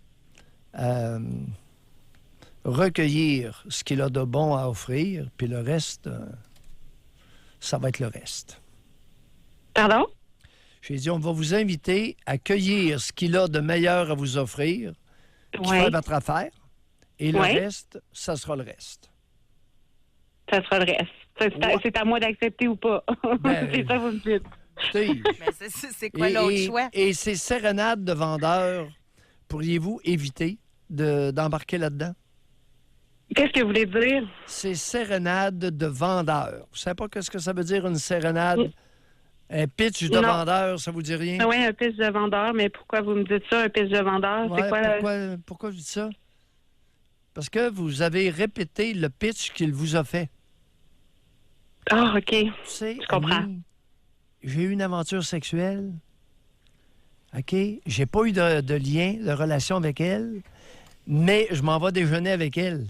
à recueillir ce qu'il a de bon à offrir, puis le reste, ça va être le reste. Pardon? J'ai dit, on va vous inviter à cueillir ce qu'il a de meilleur à vous offrir, qui fait votre affaire, et le reste, ça sera le reste. Ça sera le reste. C'est à moi d'accepter ou pas. C'est ça, vous me dites. Mais c'est quoi l'autre choix? Et ces sérénades de vendeurs, pourriez-vous éviter d'embarquer là-dedans? Qu'est-ce que vous voulez dire? Ces sérénades de vendeurs. Vous savez pas ce que ça veut dire, une sérénade? Un pitch de vendeur, ça vous dit rien? Oui, un pitch de vendeur, mais pourquoi vous me dites ça, un pitch de vendeur? Ouais, c'est quoi, pourquoi je dis ça? Parce que vous avez répété le pitch qu'il vous a fait. Ah, OK. Tu sais, je comprends. Annie, j'ai eu une aventure sexuelle. OK? J'ai pas eu de lien, de relation avec elle, mais je m'en vais déjeuner avec elle.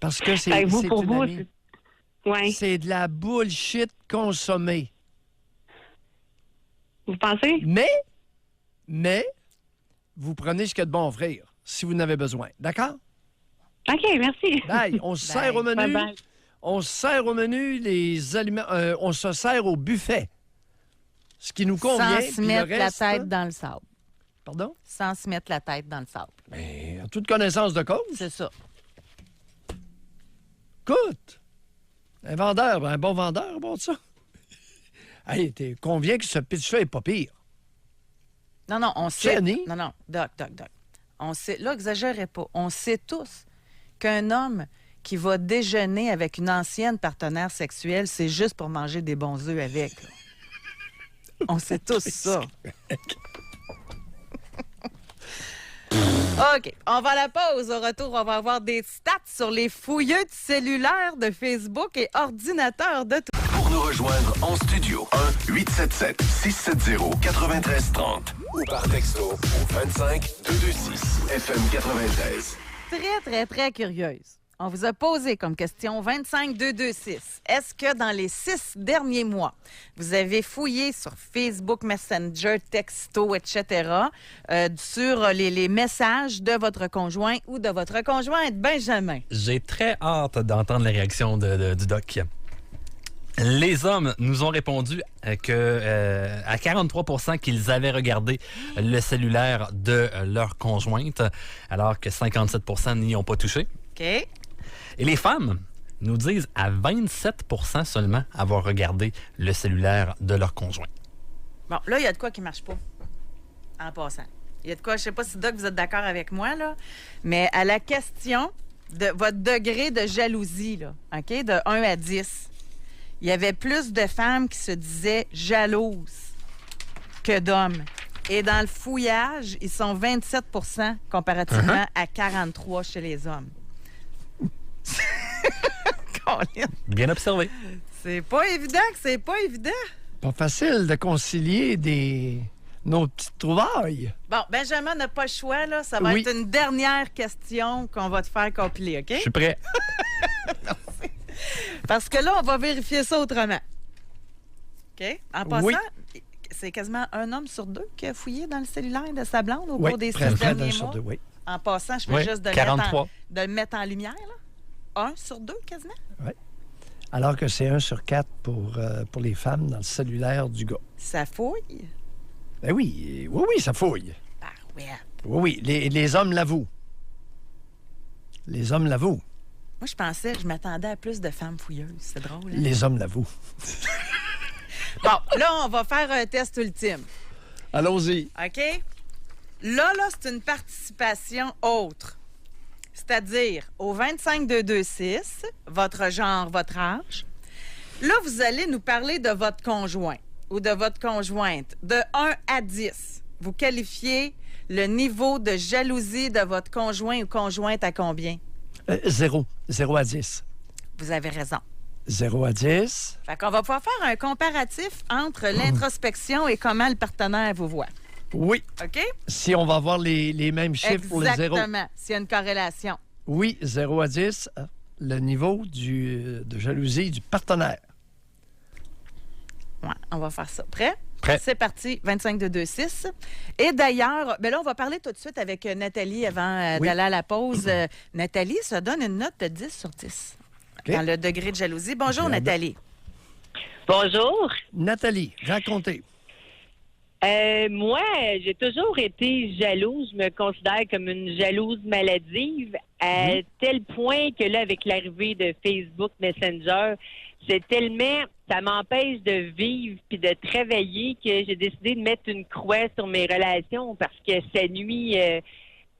Parce que c'est une amie. C'est de la bullshit consommée. Vous pensez? Mais, vous prenez ce qu'il y a de bon à offrir, si vous en avez besoin. D'accord? OK, merci. Bye. On se sert au menu. Bye. On se sert au menu les aliments. On se sert au buffet. Ce qui nous convient. Sans se mettre la tête dans le sable. Pardon? Sans se mettre la tête dans le sable. Mais en toute connaissance de cause. C'est ça. Écoute, un vendeur, un bon vendeur, bon ça. Hey, t'es conviens que ce pitch-là est pas pire. Non, on sait. Annie? Non, Doc. On sait, là, exagérez pas. On sait tous qu'un homme qui va déjeuner avec une ancienne partenaire sexuelle, c'est juste pour manger des bons œufs avec. Là. On sait tous ça. OK. On va à la pause. Au retour, on va avoir des stats sur les fouilleux de cellulaire de Facebook et ordinateurs de tout. Pour nous rejoindre en studio, 1-877-670-9330 ou par texto au 25226 FM 93. Très, très, très curieuse. On vous a posé comme question 25226. Est-ce que dans les 6 derniers mois, vous avez fouillé sur Facebook, Messenger, texto, etc., sur les messages de votre conjoint ou de votre conjointe, Benjamin? J'ai très hâte d'entendre les réactions du doc. Les hommes nous ont répondu à 43 % qu'ils avaient regardé le cellulaire de leur conjointe, alors que 57 % n'y ont pas touché. OK. Et les femmes nous disent à 27 % seulement avoir regardé le cellulaire de leur conjoint. Bon, là, il y a de quoi qui ne marche pas, en passant. Il y a de quoi, je ne sais pas si, Doc, vous êtes d'accord avec moi, là, mais à la question de votre degré de jalousie, là, OK, de 1 à 10, il y avait plus de femmes qui se disaient jalouses que d'hommes. Et dans le fouillage, ils sont 27 % comparativement à 43 chez les hommes. Bien observé. C'est pas évident que c'est pas évident. Pas facile de concilier nos petites trouvailles. Bon, Benjamin n'a pas le choix, là. Ça va être une dernière question qu'on va te faire compiler, OK? Je suis prêt. Parce que là, on va vérifier ça autrement. OK? En passant, c'est quasiment un homme sur 2 qui a fouillé dans le cellulaire de sa blonde au cours des 6 derniers mois. En passant, je fais juste de le mettre en lumière, là. 1 sur 2, quasiment? Oui. Alors que c'est 1 sur 4 pour les femmes dans le cellulaire du gars. Ça fouille? Ben oui, ça fouille. Ah, ouais. Oui, les hommes l'avouent. Les hommes l'avouent. Moi, je m'attendais à plus de femmes fouilleuses. C'est drôle, hein? Les hommes l'avouent. Bon, là, on va faire un test ultime. Allons-y. OK? Là, c'est une participation autre. C'est-à-dire, au 25226, votre genre, votre âge, là, vous allez nous parler de votre conjoint ou de votre conjointe. De 1 à 10, vous qualifiez le niveau de jalousie de votre conjoint ou conjointe à combien? 0. 0 à 10. Vous avez raison. 0 à 10. Fait qu'on va pouvoir faire un comparatif entre l'introspection et comment le partenaire vous voit. Oui. OK? Si on va avoir les mêmes chiffres pour les 0. Exactement. S'il y a une corrélation. Oui, 0 à 10, le niveau de jalousie du partenaire. Ouais, on va faire ça. Prêt? Prêt. C'est parti, 25 de 2-6. Et d'ailleurs, ben là, on va parler tout de suite avec Nathalie avant Oui. d'aller à la pause. Nathalie se donne une note de 10 sur 10 dans le degré de jalousie. Bonjour, Bien. Nathalie. Bonjour. Nathalie, racontez. Moi, j'ai toujours été jalouse. Je me considère comme une jalouse maladive à tel point que là, avec l'arrivée de Facebook Messenger, c'est tellement... Ça m'empêche de vivre puis de travailler que j'ai décidé de mettre une croix sur mes relations parce que ça nuit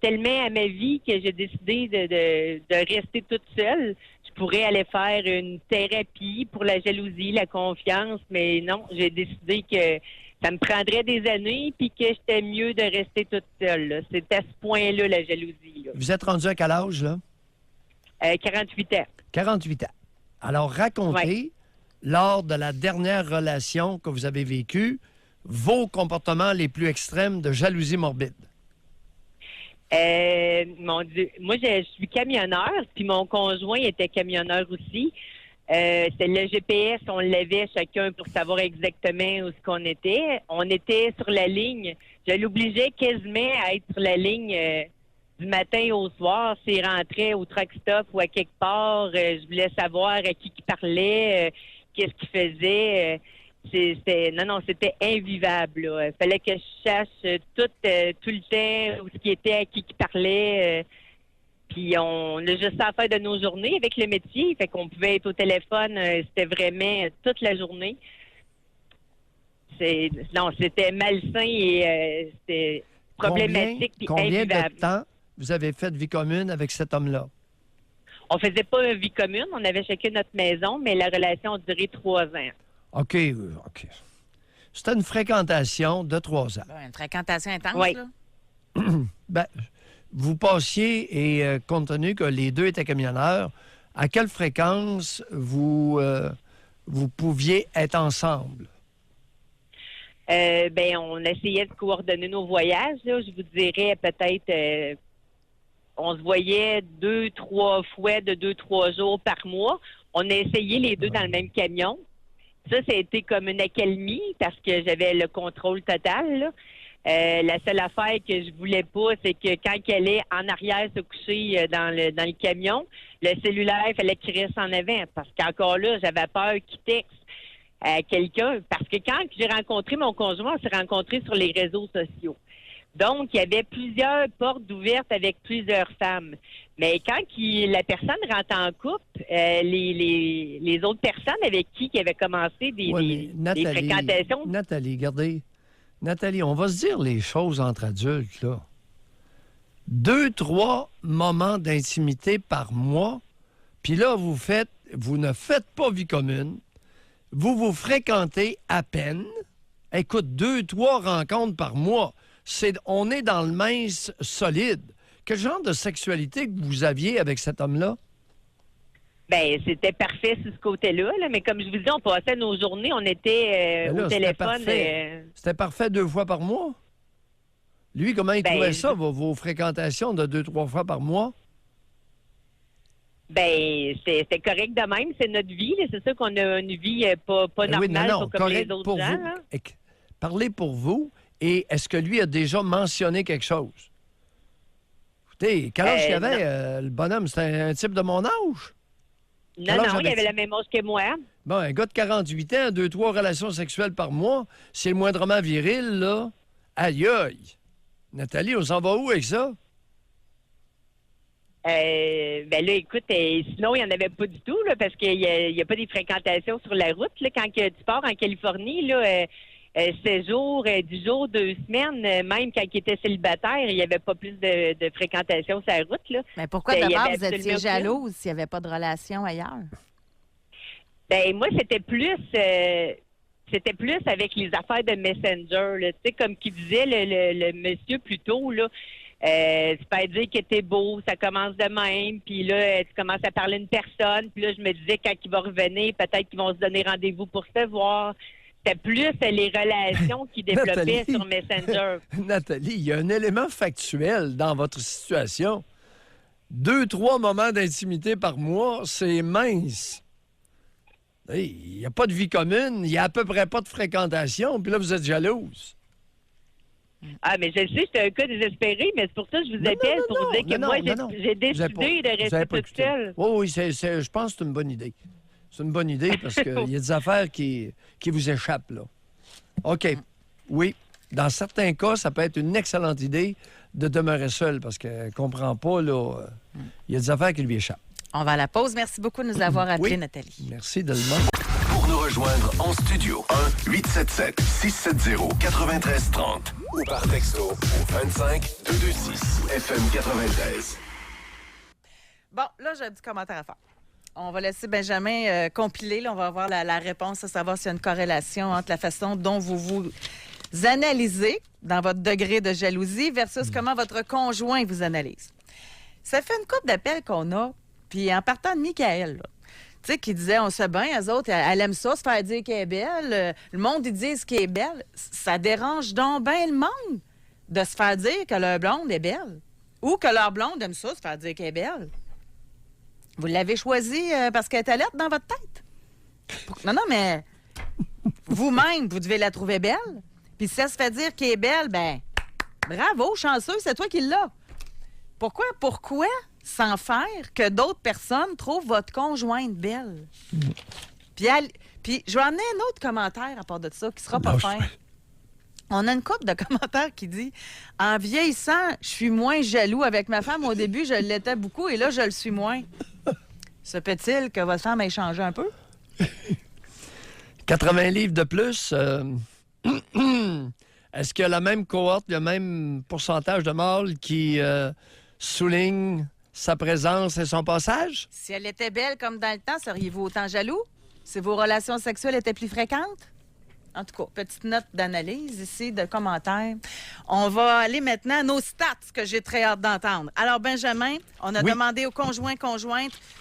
tellement à ma vie que j'ai décidé de rester toute seule. Je pourrais aller faire une thérapie pour la jalousie, la confiance, mais non, j'ai décidé que ça me prendrait des années puis que j'étais mieux de rester toute seule. Là. C'est à ce point-là, la jalousie. Là. Vous êtes rendu à quel âge, là? 48 ans. 48 ans. Alors, racontez, lors de la dernière relation que vous avez vécue, vos comportements les plus extrêmes de jalousie morbide. Mon Dieu, moi, je suis camionneur, puis mon conjoint était camionneur aussi. C'est le GPS, on l'avait chacun pour savoir exactement où ce qu'on était. On était sur la ligne. Je l'obligeais quasiment à être sur la ligne du matin au soir. S'il rentrait au truck stop ou à quelque part, je voulais savoir à qui il parlait, qu'est-ce qu'il faisait. C'était invivable. Il fallait que je sache tout le temps où ce qui était, à qui parlait. Puis on a juste ça à faire de nos journées avec le métier. Fait qu'on pouvait être au téléphone, c'était vraiment toute la journée. C'était malsain et c'était problématique puis Combien invivable. de temps vous avez fait de vie commune avec cet homme-là? On faisait pas une vie commune, on avait chacun notre maison, mais la relation a duré 3 ans. OK. C'était une fréquentation de 3 ans. Une fréquentation intense, Oui. là? Ben, vous passiez, et compte tenu que les deux étaient camionneurs, à quelle fréquence vous pouviez être ensemble? On essayait de coordonner nos voyages. Là. Je vous dirais peut-être... on se voyait 2-3 fois de 2-3 jours par mois. On a essayé les deux dans le même camion. Ça a été comme une accalmie parce que j'avais le contrôle total. Là. La seule affaire que je voulais pas, c'est que quand elle est en arrière se coucher dans le camion, le cellulaire, il fallait qu'il reste en avant. Parce qu'encore là, j'avais peur qu'il texte à quelqu'un. Parce que quand j'ai rencontré mon conjoint, on s'est rencontrés sur les réseaux sociaux. Donc, il y avait plusieurs portes ouvertes avec plusieurs femmes. Mais quand la personne rentre en couple, les autres personnes avec qui avait commencé des fréquentations... Nathalie, regardez. Nathalie, on va se dire les choses entre adultes, là. 2-3 moments d'intimité par mois, puis là, vous ne faites pas vie commune, vous fréquentez à peine. Écoute, 2-3 rencontres par mois. On est dans le mince solide. Quel genre de sexualité que vous aviez avec cet homme-là? Bien, c'était parfait sur ce côté-là, là, mais comme je vous dis, on passait nos journées, on était au téléphone. C'était parfait 2 fois par mois? Lui, comment il trouvait ça, vos fréquentations de 2-3 fois par mois? C'était correct de même, c'est notre vie. là. C'est sûr qu'on a une vie pas normale, pas comme les autres gens. Là. Parlez pour vous. Et est-ce que lui a déjà mentionné quelque chose? Écoutez, quel âge il avait, le bonhomme? C'était un type de mon âge? Non, il avait la même âge que moi. Bon, un gars de 48 ans, 2-3 relations sexuelles par mois, c'est le moindrement viril, là. Aïe, aïe! Nathalie, on s'en va où avec ça? Là, écoute, sinon, il n'y en avait pas du tout, là, parce qu'il n'y a pas des fréquentations sur la route. Là, quand tu pars en Californie, là... 16 jours, 10 jours, 2 semaines, même quand il était célibataire, il n'y avait pas plus de fréquentation sur la route. Là. Mais pourquoi d'abord vous étiez jalouse s'il n'y avait pas de relation ailleurs? Moi, c'était plus avec les affaires de Messenger. Tu sais, comme qui disait le monsieur plus tôt, là, se faire dire que t'es beau, ça commence de même, puis là, tu commences à parler à une personne, puis là, je me disais, quand il va revenir, peut-être qu'ils vont se donner rendez-vous pour se voir. C'était plus les relations qui développaient sur Messenger. Nathalie, il y a un élément factuel dans votre situation. 2-3 moments d'intimité par mois, c'est mince. Il n'y a pas de vie commune, il n'y a à peu près pas de fréquentation, puis là, vous êtes jalouse. Ah, mais je sais, c'est un cas désespéré, mais c'est pour ça que je vous appelle, pour vous dire que moi, j'ai décidé de rester toute seule. Oui, je pense que c'est une bonne idée. C'est une bonne idée parce qu'il y a des affaires qui vous échappent, là. OK. Oui. Dans certains cas, ça peut être une excellente idée de demeurer seul parce qu'elle ne comprend pas, là. Il y a des affaires qui lui échappent. On va à la pause. Merci beaucoup de nous avoir appelé, Nathalie. Merci de le Pour nous rejoindre en studio, 1-877-670-9330 ou par texto au 25226 FM 93. Bon, là, j'ai un petit commentaire à faire. On va laisser Benjamin compiler. Là, on va avoir la réponse à savoir s'il y a une corrélation entre la façon dont vous analysez dans votre degré de jalousie versus comment votre conjoint vous analyse. Ça fait une couple d'appels qu'on a, puis en partant de Michael, là, tu sais, qui disait, on sait bien, eux autres, elle aime ça, se faire dire qu'elle est belle. Le monde, ils disent qu'elle est belle. Ça dérange donc bien le monde de se faire dire que leur blonde est belle. Ou que leur blonde aime ça, se faire dire qu'elle est belle. Vous l'avez choisi parce qu'elle est alerte dans votre tête. Non, mais vous-même, vous devez la trouver belle. Puis si elle se fait dire qu'elle est belle, ben bravo, chanceux, c'est toi qui l'as. Pourquoi sans faire que d'autres personnes trouvent votre conjointe belle? Puis je vais amener un autre commentaire à part de ça qui sera pas fin. On a une couple de commentaires qui dit « En vieillissant, je suis moins jaloux. Avec ma femme, au début, je l'étais beaucoup et là, je le suis moins. » Se peut-il que votre femme ait changé un peu? 80 livres de plus. Est-ce qu'il y a la même cohorte, le même pourcentage de mâles qui souligne sa présence et son passage? Si elle était belle comme dans le temps, seriez-vous autant jaloux? Si vos relations sexuelles étaient plus fréquentes? En tout cas, petite note d'analyse ici, de commentaires. On va aller maintenant à nos stats, que j'ai très hâte d'entendre. Alors, Benjamin, on a demandé aux conjointes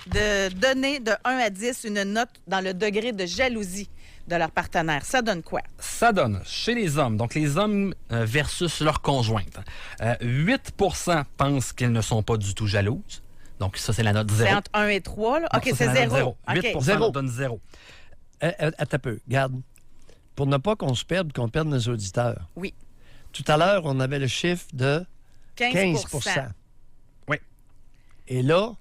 de donner de 1 à 10 une note dans le degré de jalousie de leur partenaire. Ça donne quoi? Ça donne, chez les hommes, donc les hommes versus leur conjointe, 8 pensent qu'elles ne sont pas du tout jalouses. Donc, ça, c'est la note 0. C'est entre 1 et 3, là? Non, OK, ça, c'est 0. 8 OK. donne 0. Attends un peu, garde. Pour ne pas qu'on perde nos auditeurs. Oui. Tout à l'heure, on avait le chiffre de 15 Oui. Et là,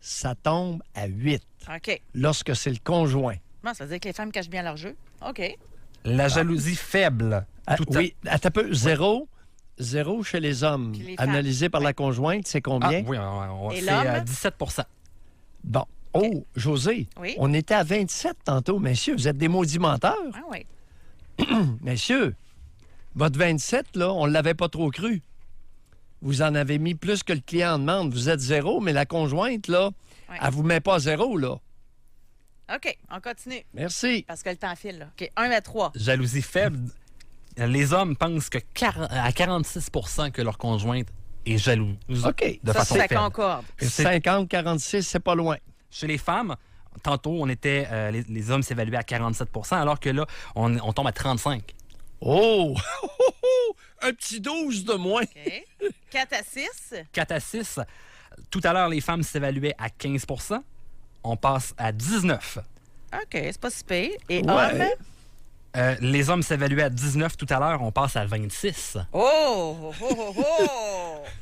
ça tombe à 8 OK. lorsque c'est le conjoint. Bon, ça veut dire que les femmes cachent bien leur jeu. OK. La jalousie faible. Oui, attends un peu. 0 chez les hommes, Puis les femmes. analysé par la conjointe, c'est combien? Oui, on Et fait l'homme? 17 Bon. Oh, José, Oui. on était à 27 tantôt. Messieurs, vous êtes des maudits menteurs. Ah oui. Messieurs, votre 27, là, on ne l'avait pas trop cru. Vous en avez mis plus que le client en demande. Vous êtes 0, mais la conjointe, là, elle vous met pas 0, là. OK, on continue. Merci. Parce que le temps file, là. OK, 1 à 3. Jalousie faible. Les hommes pensent que à 46 que leur conjointe est jalouse. OK. De façon ça faible. concorde. 50-46, c'est pas loin. Chez les femmes, tantôt, on était les hommes s'évaluaient à 47 alors que là, on tombe à 35. Oh! Un petit 12 de moins. OK. 4 à 6. 4 à 6. Tout à l'heure, les femmes s'évaluaient à 15 on passe à 19. OK, c'est pas si pire. Et Ouais. hommes? Les hommes s'évaluaient à 19 tout à l'heure, on passe à 26. Oh!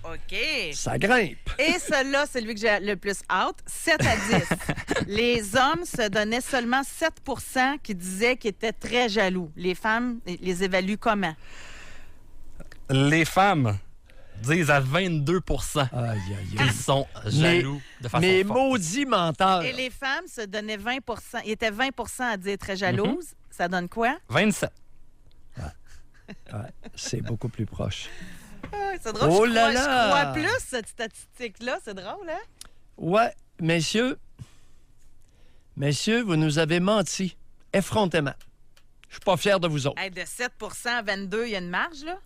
OK. Ça grimpe. Et celui-là, c'est lui que j'ai le plus hâte, 7 à 10. Les hommes se donnaient seulement 7 qui disaient qu'ils étaient très jaloux. Les femmes les évaluent comment? Les femmes disent à 22 qu'ils sont jaloux de façon Mais forte. maudits menteurs. Et les femmes se donnaient 20 ils étaient 20 à dire très jalouses. Ça donne quoi? 27. Ouais, c'est beaucoup plus proche. Ah, c'est drôle, Oh je là crois, là! je crois plus cette statistique-là. C'est drôle, hein? Ouais, messieurs, vous nous avez menti effrontément. Je suis pas fier de vous autres. Hey, de 7 à 22, il y a une marge, là?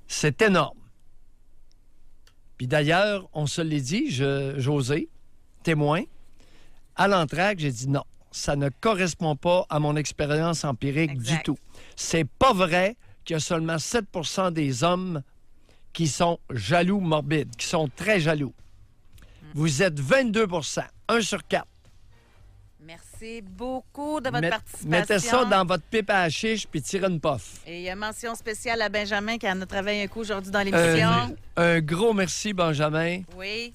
C'est énorme. Puis d'ailleurs, on se l'est dit, José, témoin, à l'entracte, j'ai dit non, ça ne correspond pas à mon expérience empirique du tout. C'est pas vrai qu'il y a seulement 7 % des hommes qui sont jaloux morbides, qui sont très jaloux. Vous êtes 22 %, 1 sur 4. Merci beaucoup de votre participation. Mettez ça dans votre pipe à hashish puis tirez une puff. Et il y a mention spéciale à Benjamin qui en a travaillé un coup aujourd'hui dans l'émission. Un gros merci, Benjamin,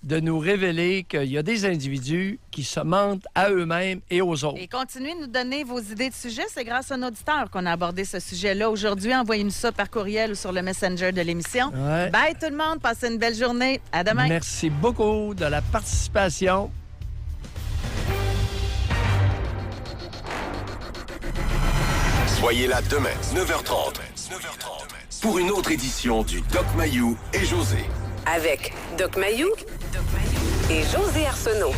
de nous révéler qu'il y a des individus qui se mentent à eux-mêmes et aux autres. Et continuez de nous donner vos idées de sujets. C'est grâce à un auditeur qu'on a abordé ce sujet-là aujourd'hui. Envoyez-nous ça par courriel ou sur le Messenger de l'émission. Ouais. Bye tout le monde. Passez une belle journée. À demain. Merci beaucoup de la participation. Soyez là demain, 9h30, pour une autre édition du Doc Mayou et José. Avec Doc Mayou et José Arsenault.